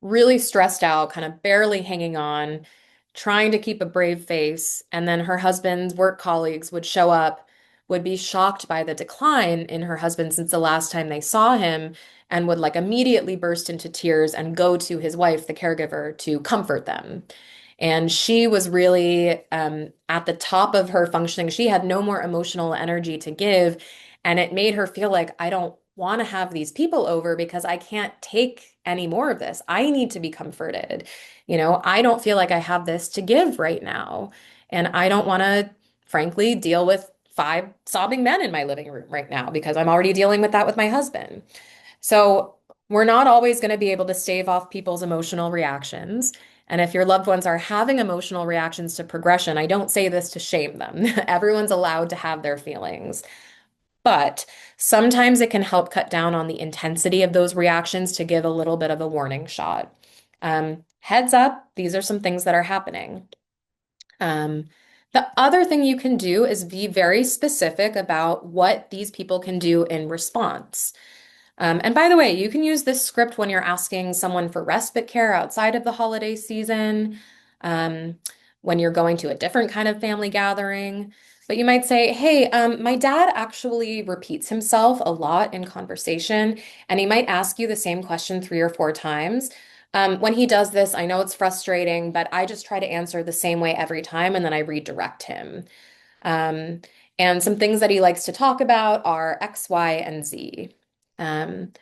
really stressed out, kind of barely hanging on, trying to keep a brave face. And then her husband's work colleagues would show up, would be shocked by the decline in her husband since the last time they saw him, and would like immediately burst into tears and go to his wife, the caregiver, to comfort them. And she was really at the top of her functioning. She had no more emotional energy to give. And it made her feel like, I don't want to have these people over because I can't take any more of this. I need to be comforted. I don't feel like I have this to give right now. And I don't want to, frankly, deal with five sobbing men in my living room right now because I'm already dealing with that with my husband. So we're not always going to be able to stave off people's emotional reactions. And if your loved ones are having emotional reactions to progression, I don't say this to shame them. Everyone's allowed to have their feelings. But sometimes it can help cut down on the intensity of those reactions to give a little bit of a warning shot. Heads up, these are some things that are happening. The other thing you can do is be very specific about what these people can do in response. And by the way, you can use this script when you're asking someone for respite care outside of the holiday season, um, when you're going to a different kind of family gathering. But you might say, hey, my dad actually repeats himself a lot in conversation, and he might ask you the same question 3 or 4 times. When he does this, I know it's frustrating, but I just try to answer the same way every time, and then I redirect him. Um, and some things that he likes to talk about are X, Y, and Z. Um,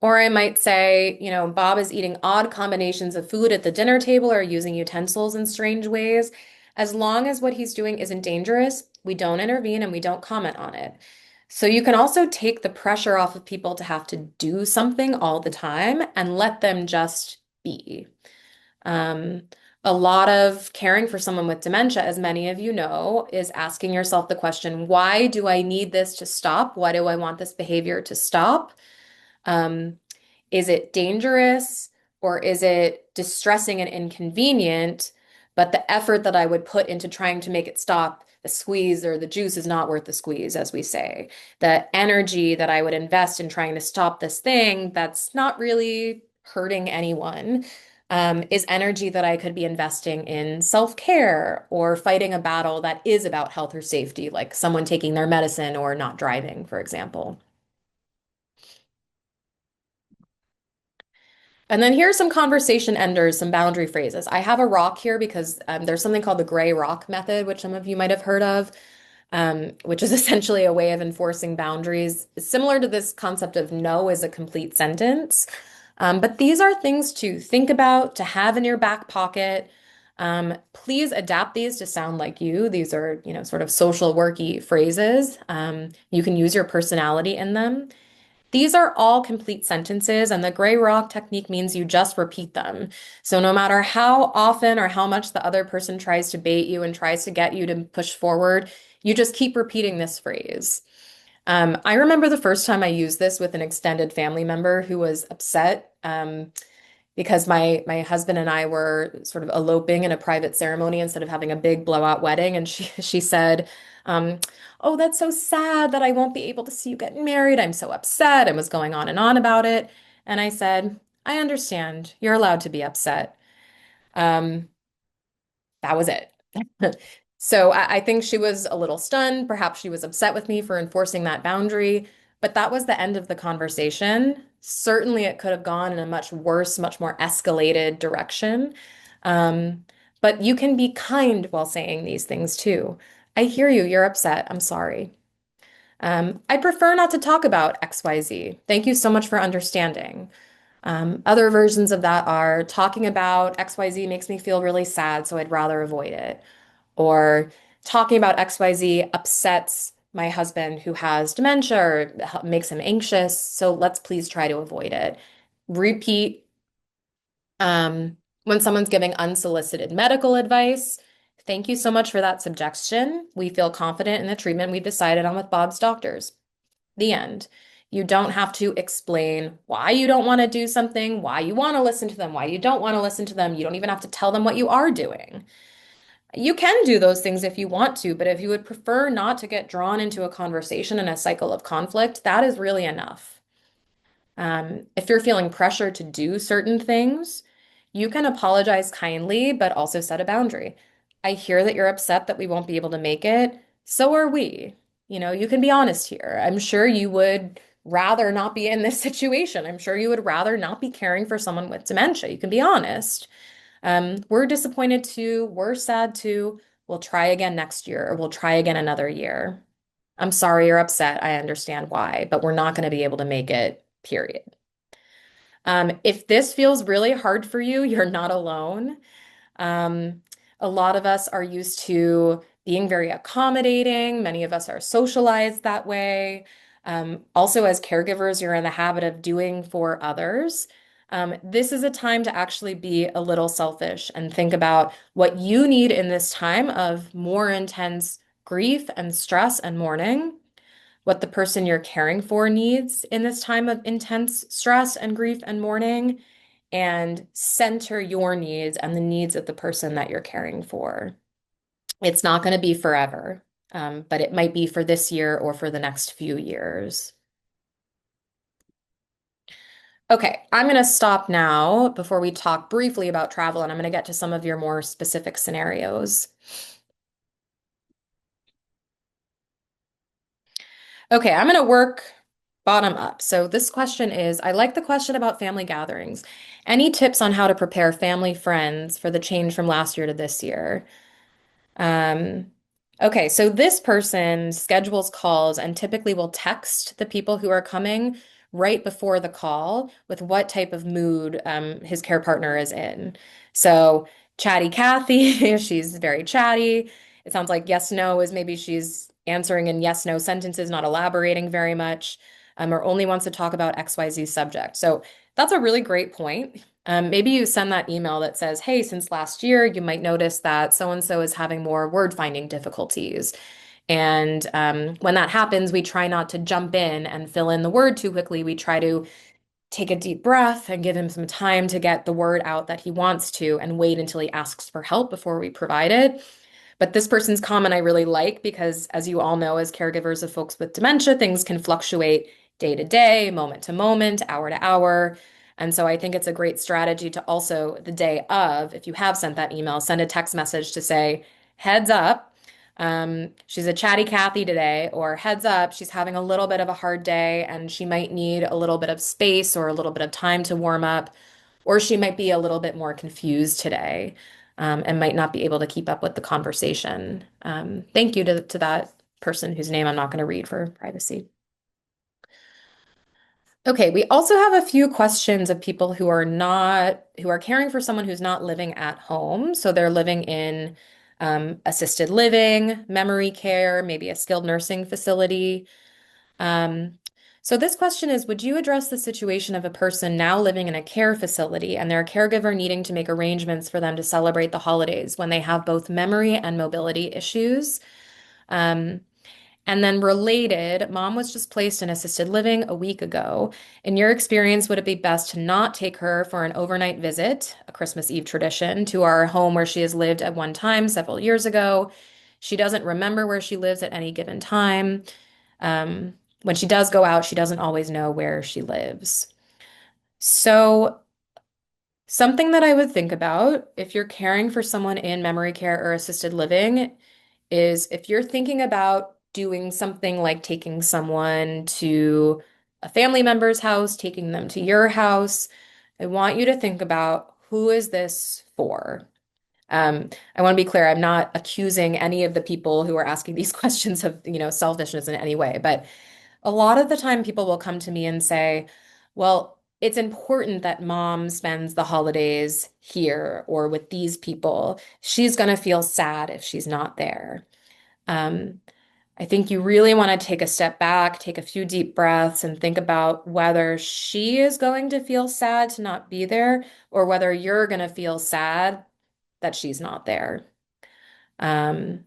or I might say, Bob is eating odd combinations of food at the dinner table or using utensils in strange ways. As long as what he's doing isn't dangerous, We don't intervene and we don't comment on it. So you can also take the pressure off of people to have to do something all the time and let them just be. Um, a lot of caring for someone with dementia, as many of you know, is asking yourself the question, why do I need this to stop? Why do I want this behavior to stop? Um, is it dangerous or is it distressing and inconvenient? But the effort that I would put into trying to make it stop, the squeeze or the juice is not worth the squeeze, as we say. The energy that I would invest in trying to stop this thing that's not really hurting anyone, is energy that I could be investing in self-care or fighting a battle that is about health or safety, like someone taking their medicine or not driving, for example. And then here's some conversation enders, some boundary phrases. I have a rock here because there's something called the gray rock method, which some of you might have heard of, which is essentially a way of enforcing boundaries, similar to this concept of no is a complete sentence. But these are things to think about, to have in your back pocket. Please adapt these to sound like you. These are, sort of social worky phrases. You can use your personality in them. These are all complete sentences, and the gray rock technique means you just repeat them. So no matter how often or how much the other person tries to bait you and tries to get you to push forward, you just keep repeating this phrase. I remember the first time I used this with an extended family member who was upset. Because my husband and I were sort of eloping in a private ceremony instead of having a big blowout wedding. And she said, "Oh, that's so sad that I won't be able to see you get married. I'm so upset," and was going on about it. And I said, "I understand. You're allowed to be upset." Um, that was it. So I think she was a little stunned. Perhaps she was upset with me for enforcing that boundary, but that was the end of the conversation. Certainly, it could have gone in a much worse, much more escalated direction. Um, but you can be kind while saying these things too. I hear you. You're upset. I'm sorry. I prefer not to talk about XYZ. Thank you so much for understanding. Other versions of that are talking about XYZ makes me feel really sad, so I'd rather avoid it. Or talking about XYZ upsets my husband who has dementia or makes him anxious, so let's please try to avoid it. Repeat when someone's giving unsolicited medical advice. Thank you so much for that suggestion. We feel confident in the treatment we've decided on with Bob's doctors. The end. You don't have to explain why you don't want to do something, why you want to listen to them, why you don't want to listen to them. You don't even have to tell them what you are doing. You can do those things if you want to, but if you would prefer not to get drawn into a conversation and a cycle of conflict, that is really enough. If you're feeling pressure to do certain things, you can apologize kindly, but also set a boundary. I hear that you're upset that we won't be able to make it. So are we. You can be honest here. I'm sure you would rather not be in this situation. I'm sure you would rather not be caring for someone with dementia. You can be honest. We're disappointed too. We're sad too. We'll try again next year, or we'll try again another year. I'm sorry you're upset. I understand why, but we're not going to be able to make it, period. If this feels really hard for you, you're not alone. Um, a lot of us are used to being very accommodating. Many of us are socialized that way. Also, as caregivers, you're in the habit of doing for others. This is a time to actually be a little selfish and think about what you need in this time of more intense grief and stress and mourning, what the person you're caring for needs in this time of intense stress and grief and mourning, and center your needs and the needs of the person that you're caring for. It's not going to be forever, but it might be for this year or for the next few years. Okay, I'm going to stop now before we talk briefly about travel, and I'm going to get to some of your more specific scenarios. Okay, I'm going to work bottom up. So this question is, I like the question about family gatherings. Any tips on how to prepare family friends for the change from last year to this year? Um, okay, so this person schedules calls and typically will text the people who are coming right before the call with what type of mood his care partner is in. So, chatty Kathy, she's very chatty. It sounds like yes, no is maybe she's answering in yes, no sentences, not elaborating very much, or only wants to talk about XYZ subject. So that's a really great point. Maybe you send that email that says, hey, since last year, you might notice that so and so is having more word finding difficulties. And when that happens, we try not to jump in and fill in the word too quickly. We try to take a deep breath and give him some time to get the word out that he wants to and wait until he asks for help before we provide it. But this person's comment I really like because, as you all know, as caregivers of folks with dementia, things can fluctuate day to day, moment to moment, hour to hour. And so I think it's a great strategy to also, the day of, if you have sent that email, send a text message to say, heads up, she's a chatty Cathy today, or heads up, she's having a little bit of a hard day and she might need a little bit of space or a little bit of time to warm up, or she might be a little bit more confused today, and might not be able to keep up with the conversation. Thank you to that person whose name I'm not going to read for privacy. Okay, we also have a few questions of people who are caring for someone who's not living at home. So they're living in assisted living, memory care, maybe a skilled nursing facility. Um, so this question is, would you address the situation of a person now living in a care facility and their caregiver needing to make arrangements for them to celebrate the holidays when they have both memory and mobility issues? Um, and then related, mom was just placed in assisted living a week ago. In your experience, would it be best to not take her for an overnight visit, a Christmas Eve tradition, to our home where she has lived at one time several years ago? She doesn't remember where she lives at any given time. When she does go out, she doesn't always know where she lives. So, something that I would think about if you're caring for someone in memory care or assisted living is if you're thinking about doing something like taking someone to a family member's house, taking them to your house, I want you to think about who is this for? I want to be clear, I'm not accusing any of the people who are asking these questions of, selfishness in any way, but a lot of the time people will come to me and say, well, it's important that mom spends the holidays here or with these people. She's going to feel sad if she's not there. Um, I think you really want to take a step back, take a few deep breaths, and think about whether she is going to feel sad to not be there or whether you're going to feel sad that she's not there. Um,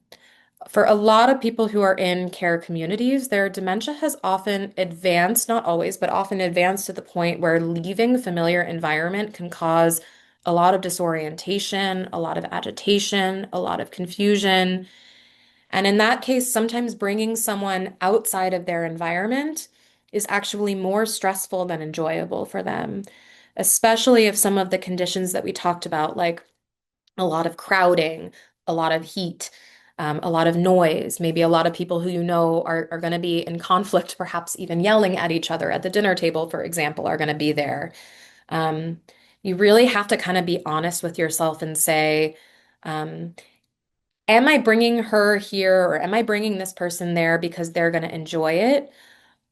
for a lot of people who are in care communities, their dementia has often advanced, not always, but often advanced to the point where leaving familiar environment can cause a lot of disorientation, a lot of agitation, a lot of confusion. And in that case, sometimes bringing someone outside of their environment is actually more stressful than enjoyable for them, especially if some of the conditions that we talked about, like a lot of crowding, a lot of heat, a lot of noise, maybe a lot of people who are going to be in conflict, perhaps even yelling at each other at the dinner table, for example, are going to be there. Um, you really have to kind of be honest with yourself and say, um, am I bringing her here or am I bringing this person there because they're going to enjoy it?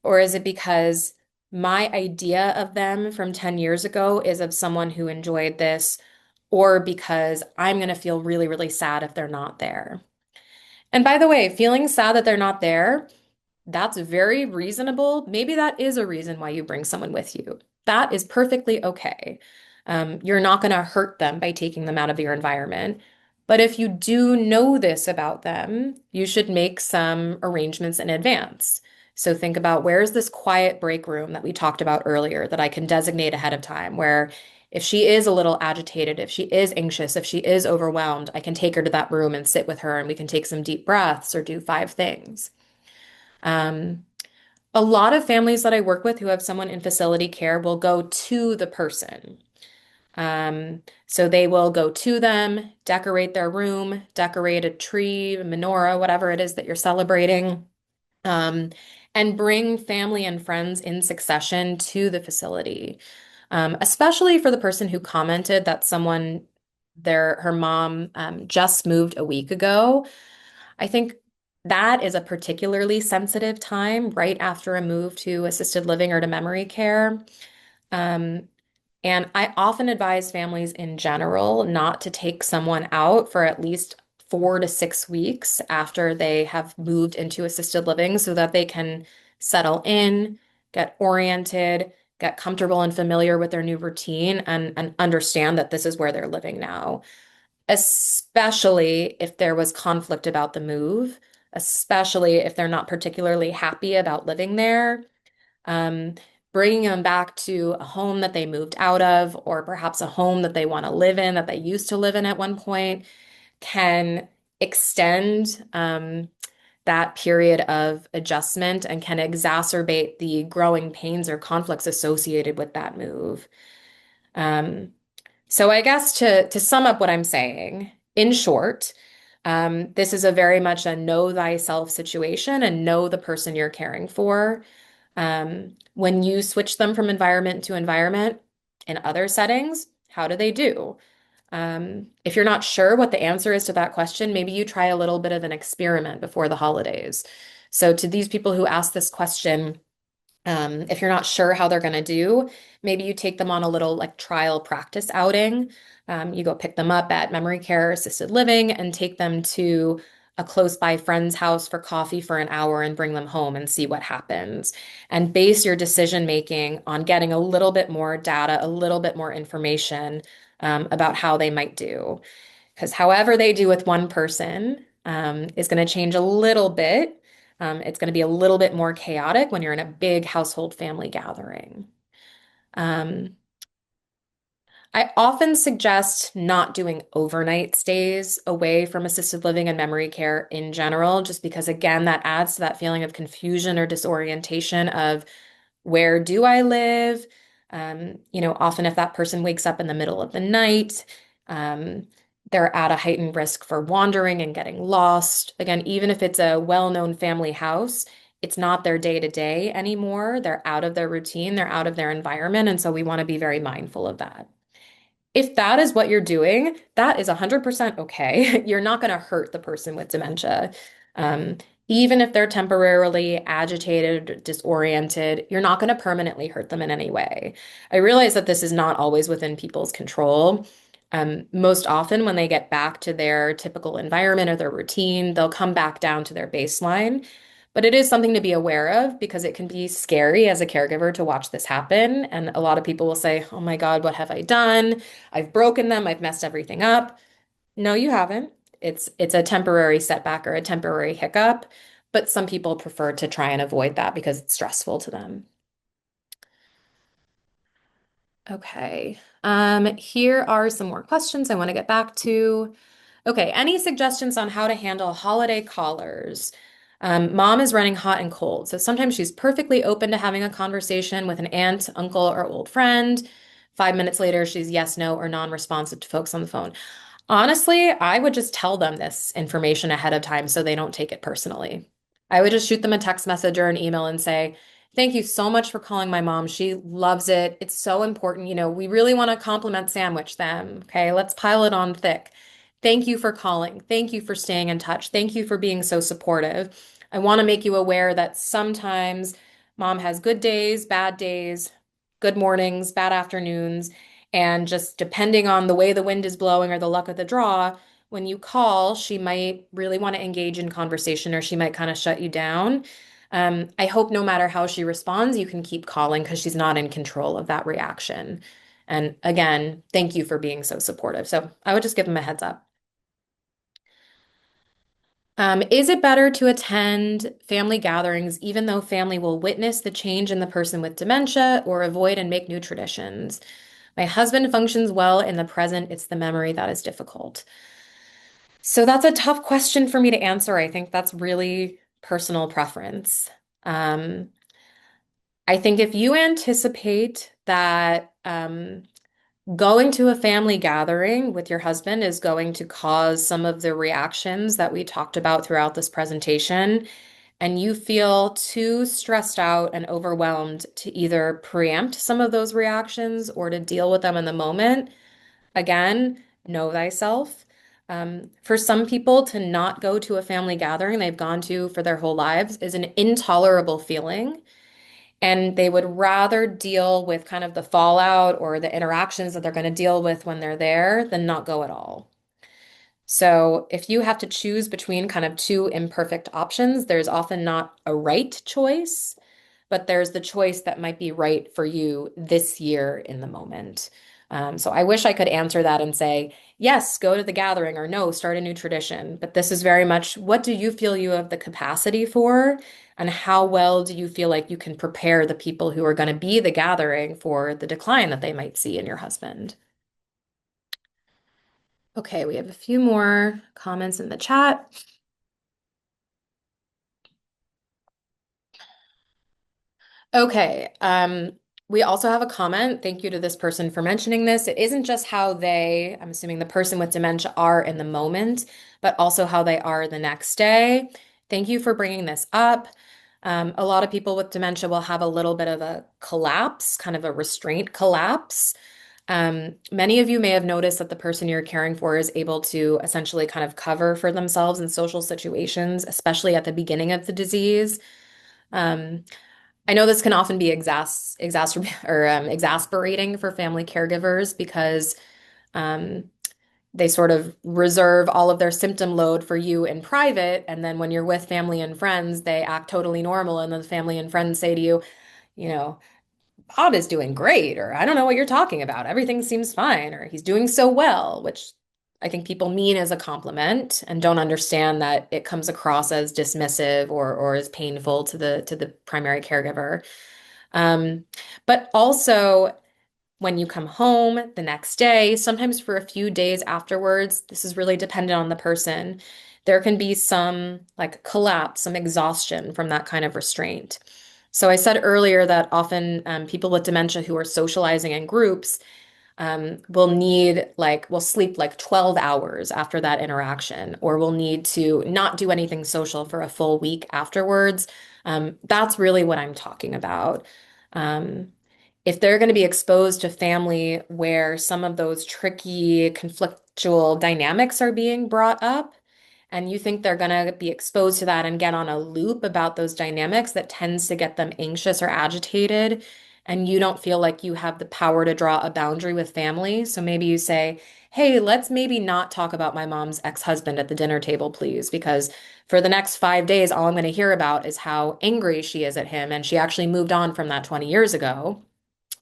Or is it because my idea of them from 10 years ago is of someone who enjoyed this, or because I'm going to feel really, really sad if they're not there? And by the way, feeling sad that they're not there, that's very reasonable. Maybe that is a reason why you bring someone with you. That is perfectly okay. You're not going to hurt them by taking them out of your environment. But if you do know this about them, you should make some arrangements in advance. So think about, where's this quiet break room that we talked about earlier that I can designate ahead of time, where if she is a little agitated, if she is anxious, if she is overwhelmed, I can take her to that room and sit with her and we can take some deep breaths or do five things. Um, a lot of families that I work with who have someone in facility care will go to the person. So they will go to them, decorate their room, decorate a tree, a menorah, whatever it is that you're celebrating, um, and bring family and friends in succession to the facility. Especially for the person who commented that her mom, just moved a week ago. I think that is a particularly sensitive time right after a move to assisted living or to memory care. Um, and I often advise families in general not to take someone out for at least 4 to 6 weeks after they have moved into assisted living so that they can settle in, get oriented, get comfortable and familiar with their new routine, and understand that this is where they're living now, especially if there was conflict about the move, especially if they're not particularly happy about living there. Um, Bringing them back to a home that they moved out of, or perhaps a home that they want to live in, that they used to live in at one point, can extend that period of adjustment and can exacerbate the growing pains or conflicts associated with that move. Um, so I guess to sum up what I'm saying, in short, this is a very much a know thyself situation and know the person you're caring for. When you switch them from environment to environment in other settings, how do they do? If you're not sure what the answer is to that question, maybe you try a little bit of an experiment before the holidays. So to these people who ask this question, if you're not sure how they're going to do, maybe you take them on a little like trial practice outing. You go pick them up at memory care, assisted living, and take them to a close by friend's house for coffee for an hour and bring them home and see what happens. And base your decision making on getting a little bit more data, a little bit more information about how they might do. Because however they do with one person is going to change a little bit. It's going to be a little bit more chaotic when you're in a big household family gathering. Um, I often suggest not doing overnight stays away from assisted living and memory care in general, just because, again, that adds to that feeling of confusion or disorientation of where do I live? Often if that person wakes up in the middle of the night, um, they're at a heightened risk for wandering and getting lost. Again, even if it's a well-known family house, it's not their day to day anymore. They're out of their routine, they're out of their environment. And so we want to be very mindful of that. If that is what you're doing, that is 100% okay. You're not going to hurt the person with dementia. Um, Even if they're temporarily agitated, disoriented, you're not going to permanently hurt them in any way. I realize that this is not always within people's control. Most often, when they get back to their typical environment or their routine, they'll come back down to their baseline. But it is something to be aware of because it can be scary as a caregiver to watch this happen. And a lot of people will say, "Oh my God, what have I done? I've broken them. I've messed everything up." No, you haven't. It's a temporary setback or a temporary hiccup, but some people prefer to try and avoid that because it's stressful to them. Okay. Here are some more questions I want to get back to. Okay, any suggestions on how to handle holiday callers? Mom is running hot and cold, so sometimes she's perfectly open to having a conversation with an aunt, uncle, or old friend. 5 minutes later, she's yes, no, or non-responsive to folks on the phone. Honestly, I would just tell them this information ahead of time so they don't take it personally. I would just shoot them a text message or an email and say, "Thank you so much for calling my mom. She loves it. It's so important. We really want to compliment sandwich them. Okay, let's pile it on thick. Thank you for calling. Thank you for staying in touch. Thank you for being so supportive. I want to make you aware that sometimes mom has good days, good mornings, bad afternoons. And just depending on the way the wind is blowing or the luck of the draw, when you call, she might really want to engage in conversation or she might kind of shut you down. I hope no matter how she responds, you can keep calling because she's not in control of that reaction. And again, thank you for being so supportive." So I would just give them a heads up. Is it better to attend family gatherings even though family will witness the change in the person with dementia or avoid and make new traditions? My husband functions well in the present. It's the memory that is difficult. So that's a tough question for me to answer. I think that's really personal preference. Um, I think if you anticipate that going to a family gathering with your husband is going to cause some of the reactions that we talked about throughout this presentation, and you feel too stressed out and overwhelmed to either preempt some of those reactions or to deal with them in the moment, again, know thyself. For some people, to not go to a family gathering they've gone to for their whole lives is an intolerable feeling. And they would rather deal with kind of the fallout or the interactions that they're going to deal with when they're there than not go at all. So if you have to choose between kind of two imperfect options, there's often not a right choice, but there's the choice that might be right for you this year in the moment. So I wish I could answer that and say, yes, go to the gathering, or no, start a new tradition. But this is very much, what do you feel you have the capacity for? And how well do you feel like you can prepare the people who are going to be the gathering for the decline that they might see in your husband? Okay, we have a few more comments in the chat. Okay. We also have a comment. Thank you to this person for mentioning this. It isn't just how they, I'm assuming the person with dementia are in the moment, but also how they are the next day. Thank you for bringing this up. A lot of people with dementia will have a little bit of a collapse, kind of a restraint collapse. Many of you may have noticed that the person you're caring for is able to essentially kind of cover for themselves in social situations, especially at the beginning of the disease. Um, I know this can often be exasperating for family caregivers because um, they sort of reserve all of their symptom load for you in private, and then when you're with family and friends, they act totally normal, and then the family and friends say to you, you know, Bob is doing great, or I don't know what you're talking about. Everything seems fine, or he's doing so well, which I think people mean as a compliment and don't understand that it comes across as dismissive or as painful to the primary caregiver. Um, but also, when you come home the next day, sometimes for a few days afterwards, this is really dependent on the person. There can be some like collapse, some exhaustion from that kind of restraint. So I said earlier that often people with dementia who are socializing in groups will sleep like 12 hours after that interaction, or will need to not do anything social for a full week afterwards. That's really what I'm talking about. Um, if they're going to be exposed to family where some of those tricky, conflictual dynamics are being brought up, and you think they're going to be exposed to that and get on a loop about those dynamics that tends to get them anxious or agitated, and you don't feel like you have the power to draw a boundary with family. So maybe you say, hey, let's maybe not talk about my mom's ex-husband at the dinner table, please, because for the next 5 days, all I'm going to hear about is how angry she is at him. And she actually moved on from that 20 years ago.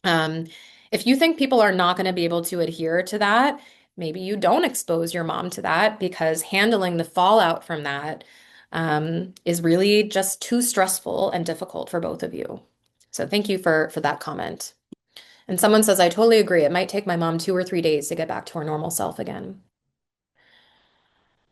Um, if you think people are not going to be able to adhere to that, maybe you don't expose your mom to that, because handling the fallout from that is really just too stressful and difficult for both of you. So thank you for that comment. And someone says, I totally agree. It might take my mom 2 or 3 days to get back to her normal self again.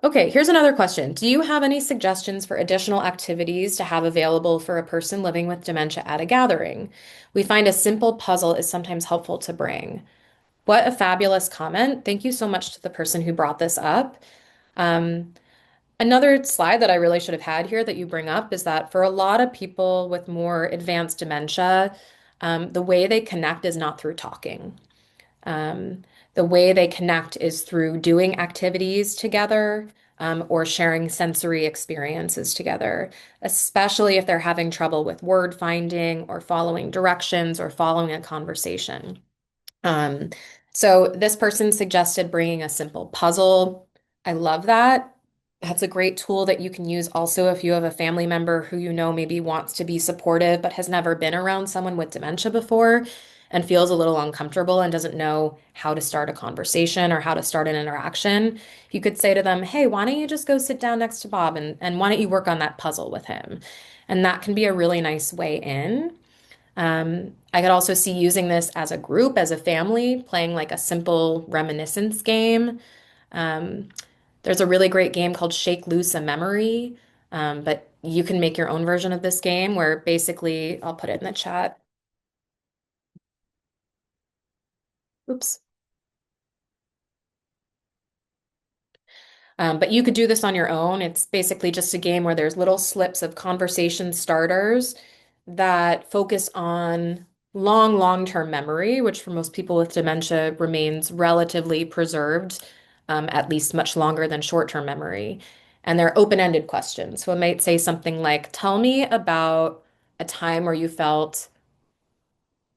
Okay, here's another question. Do you have any suggestions for additional activities to have available for a person living with dementia at a gathering? We find a simple puzzle is sometimes helpful to bring. What a fabulous comment. Thank you so much to the person who brought this up. Um, Another slide that I really should have had here that you bring up is that for a lot of people with more advanced dementia, the way they connect is not through talking. Um, the way they connect is through doing activities together, or sharing sensory experiences together, especially if they're having trouble with word finding or following directions or following a conversation. Um, so this person suggested bringing a simple puzzle. I love that. That's a great tool that you can use also if you have a family member who you know maybe wants to be supportive but has never been around someone with dementia before and feels a little uncomfortable and doesn't know how to start a conversation or how to start an interaction. You could say to them, hey, why don't you just go sit down next to Bob, and why don't you work on that puzzle with him? And that can be a really nice way in. I could also see using this as a group, as a family, playing like a simple reminiscence game. Um, there's a really great game called Shake Loose a Memory, but you can make your own version of this game where basically, I'll put it in the chat. Oops. But you could do this on your own. It's basically just a game where there's little slips of conversation starters that focus on long-term memory, which for most people with dementia remains relatively preserved, at least much longer than short-term memory. And they're open-ended questions. So it might say something like, tell me about a time where you felt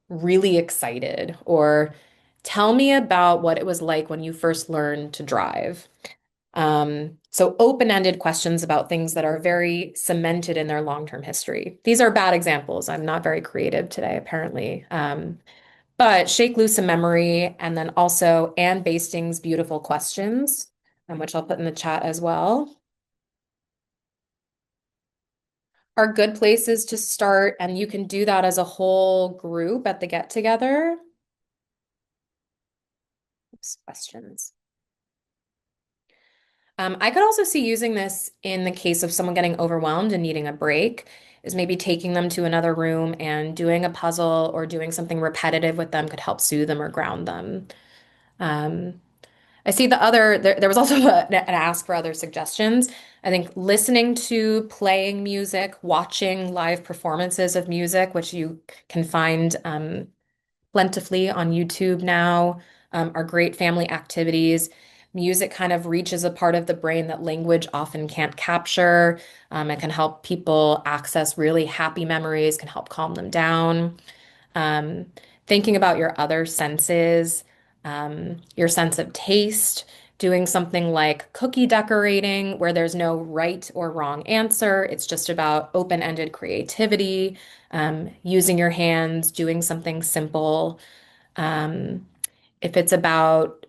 really excited, or tell me about what it was like when you first learned to drive. So open-ended questions about things that are very cemented in their long-term history. These are bad examples. I'm not very creative today, apparently. But shake loose a memory, and then also Anne Basting's beautiful questions, which I'll put in the chat as well, are good places to start. And you can do that as a whole group at the get together. Oops, questions. I could also see using this in the case of someone getting overwhelmed and needing a break, is maybe taking them to another room and doing a puzzle or doing something repetitive with them could help soothe them or ground them. Um, I see there was also an ask for other suggestions. I think listening to playing music, watching live performances of music, which you can find plentifully on YouTube now, are great family activities. Music kind of reaches a part of the brain that language often can't capture. It can help people access really happy memories, can help calm them down. Um, Thinking about your other senses, your sense of taste, doing something like cookie decorating, where there's no right or wrong answer. It's just about open-ended creativity, using your hands, doing something simple. Um, if it's about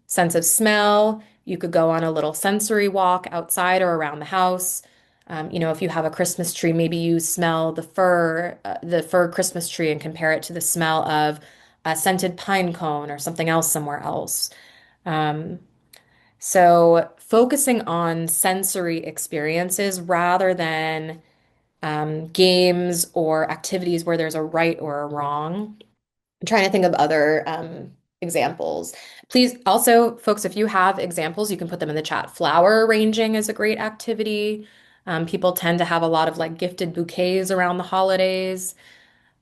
sense of smell, you could go on a little sensory walk outside or around the house. If you have a Christmas tree, maybe you smell the fir Christmas tree and compare it to the smell of a scented pine cone or something else somewhere else. Um, so focusing on sensory experiences rather than games or activities where there's a right or a wrong. I'm trying to think of other examples. Please also, folks, if you have examples, you can put them in the chat. Flower arranging is a great activity. People tend to have a lot of like gifted bouquets around the holidays.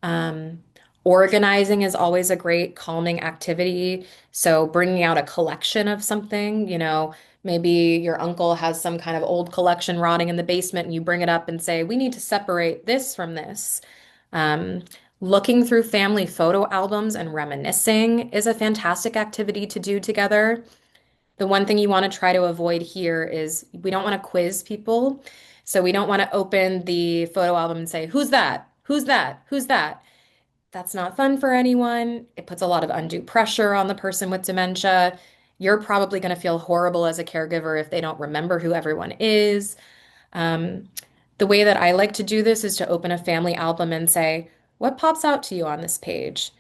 Um, Organizing is always a great calming activity. So bringing out a collection of something, maybe your uncle has some kind of old collection rotting in the basement and you bring it up and say, we need to separate this from this. Um, Looking through family photo albums and reminiscing is a fantastic activity to do together. The one thing you want to try to avoid here is we don't want to quiz people. So we don't want to open the photo album and say, who's that? Who's that? Who's that? That's not fun for anyone. It puts a lot of undue pressure on the person with dementia. You're probably going to feel horrible as a caregiver if they don't remember who everyone is. Um, the way that I like to do this is to open a family album and say, what pops out to you on this page?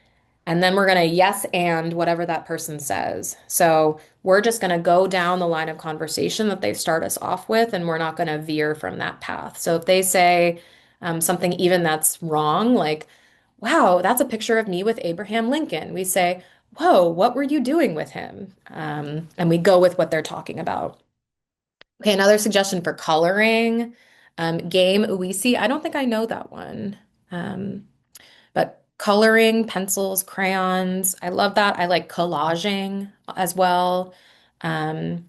And then we're going to yes and whatever that person says. So we're just going to go down the line of conversation that they start us off with, and we're not going to veer from that path. So if they say something even that's wrong, like, wow, that's a picture of me with Abraham Lincoln, we say, whoa, what were you doing with him? And we go with what they're talking about. Okay, another suggestion for coloring. Game Uisi. I don't think I know that one. Um, but coloring, pencils, crayons, I love that. I like collaging as well. Um,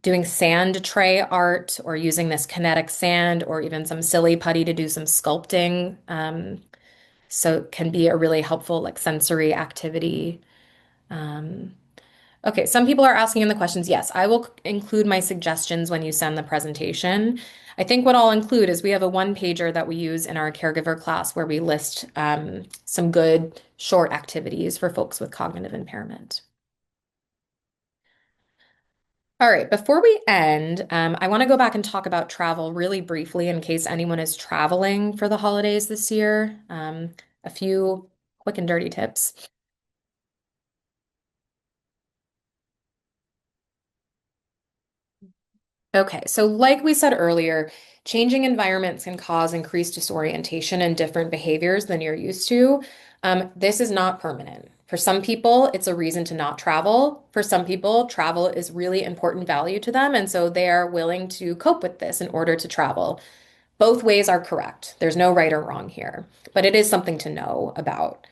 Doing sand tray art or using this kinetic sand or even some silly putty to do some sculpting. So it can be a really helpful like sensory activity. Um, Okay, some people are asking in the questions. Yes, I will include my suggestions when you send the presentation. I think what I'll include is we have a one pager that we use in our caregiver class where we list some good short activities for folks with cognitive impairment. All right, before we end, I want to go back and talk about travel really briefly in case anyone is traveling for the holidays this year. A few quick and dirty tips. Okay, so like we said earlier, changing environments can cause increased disorientation and different behaviors than you're used to. This is not permanent. For some people, it's a reason to not travel. For some people, travel is really important value to them, and so they are willing to cope with this in order to travel. Both ways are correct. There's no right or wrong here, but it is something to know about.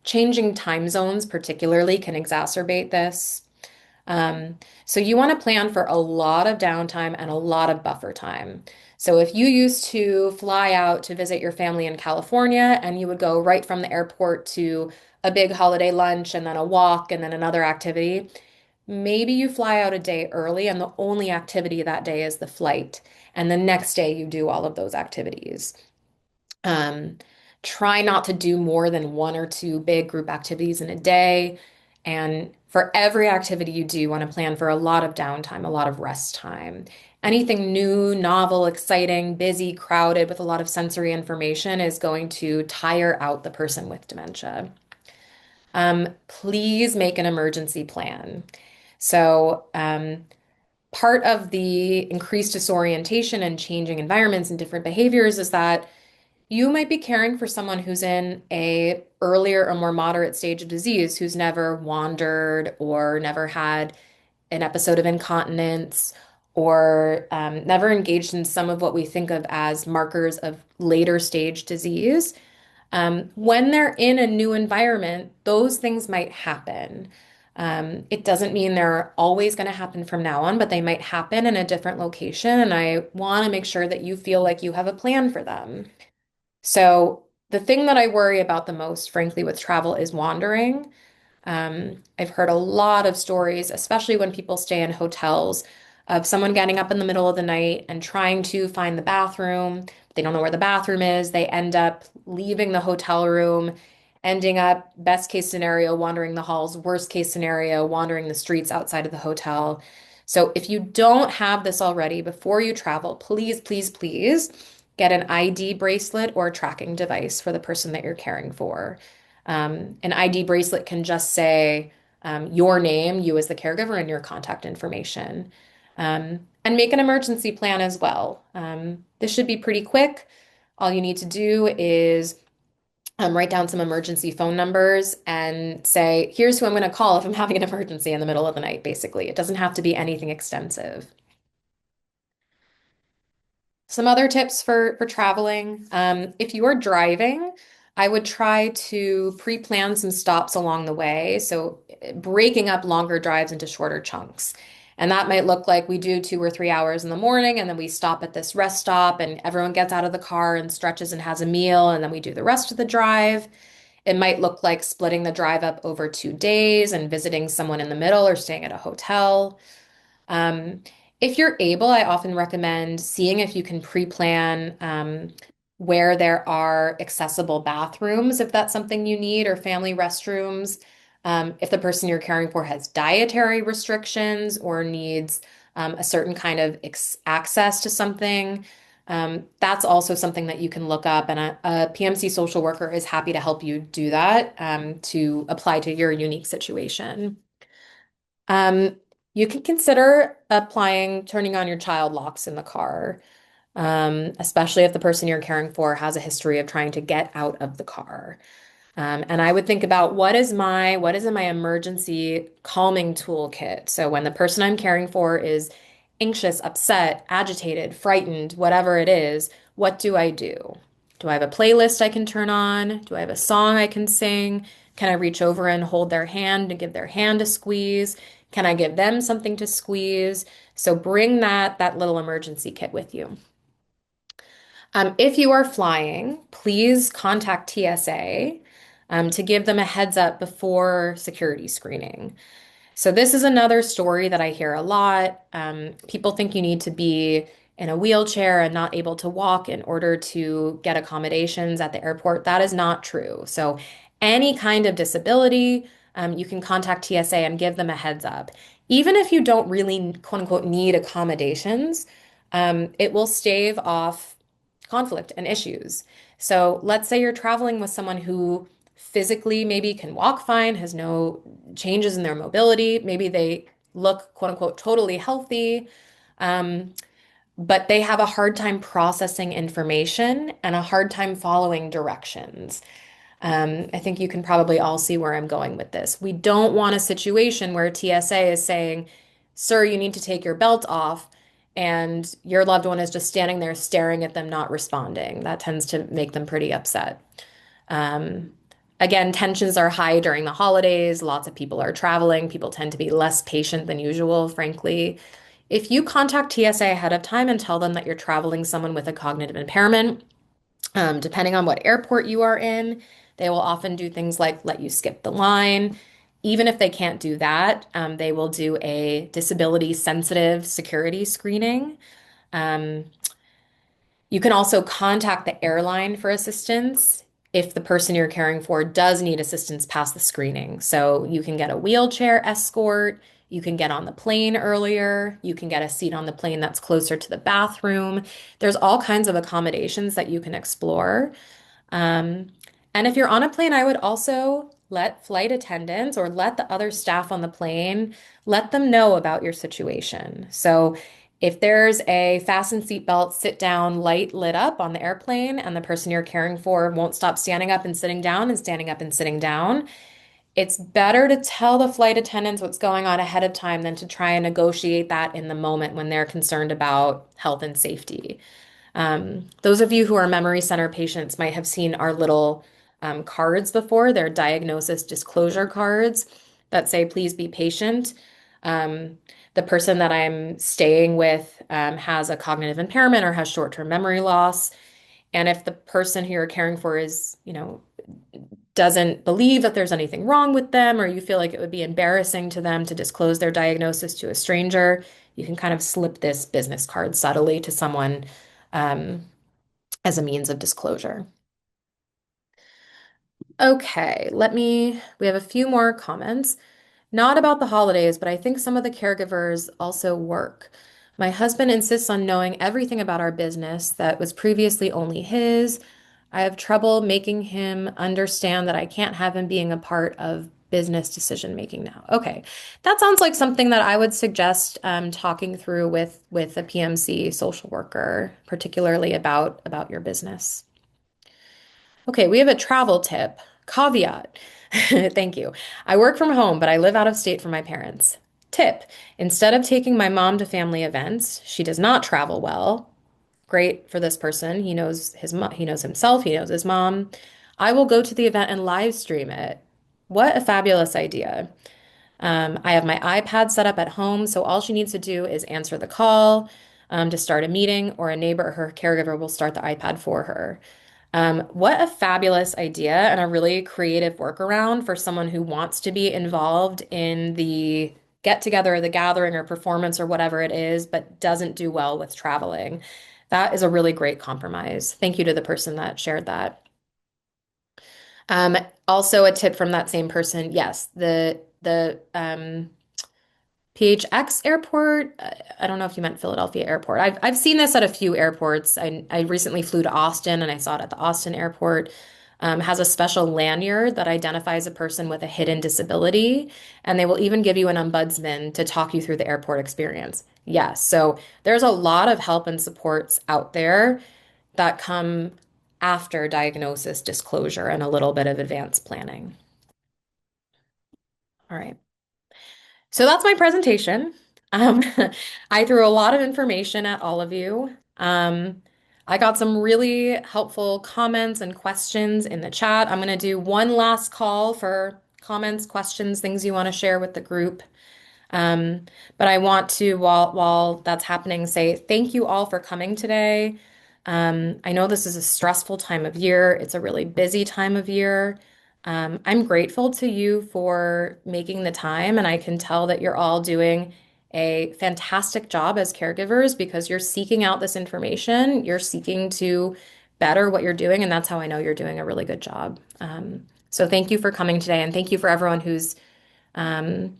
Changing time zones, particularly, can exacerbate this. Um, so you want to plan for a lot of downtime and a lot of buffer time. So if you used to fly out to visit your family in California and you would go right from the airport to a big holiday lunch and then a walk and then another activity, maybe you fly out a day early and the only activity that day is the flight. And the next day you do all of those activities. Um, Try not to do more than one or two big group activities in a day. And for every activity you do, you want to plan for a lot of downtime, a lot of rest time. Anything new, novel, exciting, busy, crowded with a lot of sensory information is going to tire out the person with dementia. Please make an emergency plan. So, part of the increased disorientation and changing environments and different behaviors is that you might be caring for someone who's in a earlier or more moderate stage of disease, who's never wandered or never had an episode of incontinence or never engaged in some of what we think of as markers of later stage disease. When they're in a new environment, those things might happen. It doesn't mean they're always going to happen from now on, but they might happen in a different location. And I want to make sure that you feel like you have a plan for them. So, the thing that I worry about the most, frankly, with travel is wandering. I've heard a lot of stories, especially when people stay in hotels, of someone getting up in the middle of the night and trying to find the bathroom. They don't know where the bathroom is. They end up leaving the hotel room, ending up, best case scenario, wandering the halls, worst case scenario, wandering the streets outside of the hotel. So if you don't have this already before you travel, please, please, please get an ID bracelet or a tracking device for the person that you're caring for. An ID bracelet can just say your name, you as the caregiver, and your contact information. And make an emergency plan as well. This should be pretty quick. All you need to do is write down some emergency phone numbers and say, here's who I'm going to call if I'm having an emergency in the middle of the night, basically. It doesn't have to be anything extensive. Some other tips for traveling. If you are driving, I would try to pre-plan some stops along the way. So breaking up longer drives into shorter chunks. And that might look like we do 2 or 3 hours in the morning, and then we stop at this rest stop, and everyone gets out of the car and stretches and has a meal, and then we do the rest of the drive. It might look like splitting the drive up over 2 days and visiting someone in the middle or staying at a hotel. Um, if you're able, I often recommend seeing if you can pre-plan where there are accessible bathrooms, if that's something you need, or family restrooms. If the person you're caring for has dietary restrictions or needs a certain kind of access to something, that's also something that you can look up. And a PMC social worker is happy to help you do that to apply to your unique situation. Um, you can consider turning on your child locks in the car, especially if the person you're caring for has a history of trying to get out of the car. And I would think about what is in my emergency calming toolkit. So when the person I'm caring for is anxious, upset, agitated, frightened, whatever it is, what do I do? Do I have a playlist I can turn on? Do I have a song I can sing? Can I reach over and hold their hand and give their hand a squeeze? Can I give them something to squeeze? So bring that little emergency kit with you. If you are flying, please contact TSA to give them a heads up before security screening. So this is another story that I hear a lot. People think you need to be in a wheelchair and not able to walk in order to get accommodations at the airport. That is not true. So any kind of disability, you can contact TSA and give them a heads up. Even if you don't really, quote unquote, need accommodations, it will stave off conflict and issues. So let's say you're traveling with someone who physically maybe can walk fine, has no changes in their mobility. Maybe they look, quote unquote, totally healthy, um, but they have a hard time processing information and a hard time following directions. I think you can probably all see where I'm going with this. We don't want a situation where TSA is saying, sir, you need to take your belt off, and your loved one is just standing there staring at them, not responding. That tends to make them pretty upset. Um, Again, tensions are high during the holidays. Lots of people are traveling. People tend to be less patient than usual, frankly. If you contact TSA ahead of time and tell them that you're traveling someone with a cognitive impairment, depending on what airport you are in, they will often do things like let you skip the line. Even if they can't do that, they will do a disability sensitive security screening. Um, you can also contact the airline for assistance if the person you're caring for does need assistance past the screening. So you can get a wheelchair escort, you can get on the plane earlier, you can get a seat on the plane that's closer to the bathroom. There's all kinds of accommodations that you can explore. Um, and if you're on a plane, I would also let flight attendants or let the other staff on the plane let them know about your situation. So if there's a fasten seatbelt, sit down, light lit up on the airplane, and the person you're caring for won't stop standing up and sitting down and standing up and sitting down, it's better to tell the flight attendants what's going on ahead of time than to try and negotiate that in the moment when they're concerned about health and safety. Those of you who are memory center patients might have seen our little cards before. They're diagnosis disclosure cards that say, please be patient. Um, the person that I'm staying with has a cognitive impairment or has short-term memory loss. And if the person who you're caring for is, doesn't believe that there's anything wrong with them, or you feel like it would be embarrassing to them to disclose their diagnosis to a stranger, you can kind of slip this business card subtly to someone um, as a means of disclosure. Okay, we have a few more comments. Not about the holidays, but I think some of the caregivers also work. My husband insists on knowing everything about our business that was previously only his. I have trouble making him understand that I can't have him being a part of business decision making now. Okay, that sounds like something that I would suggest talking through with a PMC social worker, particularly about your business. Okay, we have a travel tip. Caveat. Thank you. I work from home, but I live out of state for my parents. Tip. Instead of taking my mom to family events, she does not travel well. Great for this person. He knows he knows himself, he knows his mom. I will go to the event and live stream it. What a fabulous idea. I have my iPad set up at home, so all she needs to do is answer the call to start a meeting, or a neighbor or her caregiver will start the iPad for her. What a fabulous idea and a really creative workaround for someone who wants to be involved in the get together, the gathering, or performance, or whatever it is, but doesn't do well with traveling. That is a really great compromise. Thank you to the person that shared that. Um, Also a tip from that same person. Yes, the PHX airport. I don't know if you meant Philadelphia airport. I've seen this at a few airports. I recently flew to Austin and I saw it at the Austin airport. Has a special lanyard that identifies a person with a hidden disability, and they will even give you an ombudsman to talk you through the airport experience. Yes, so there's a lot of help and supports out there that come after diagnosis, disclosure, and a little bit of advanced planning. All right. So that's my presentation. Um, I threw a lot of information at all of you. I got some really helpful comments and questions in the chat. I'm going to do one last call for comments, questions, things you want to share with the group. Um, but I want to, while that's happening, say thank you all for coming today. I know this is a stressful time of year. It's a really busy time of year. I'm grateful to you for making the time, and I can tell that you're all doing a fantastic job as caregivers because you're seeking out this information. You're seeking to better what you're doing, and that's how I know you're doing a really good job. So thank you for coming today, and thank you for everyone who's um,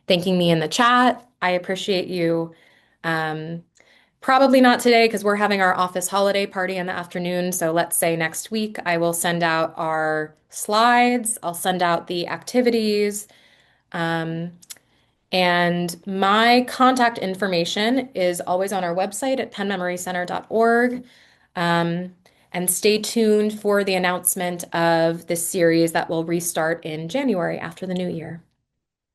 thanking me in the chat. I appreciate you. Um, Probably not today because we're having our office holiday party in the afternoon. So let's say next week I will send out our slides, I'll send out the activities, um, and my contact information is always on our website at pennmemorycenter.org. Um, and stay tuned for the announcement of this series that will restart in January after the new year.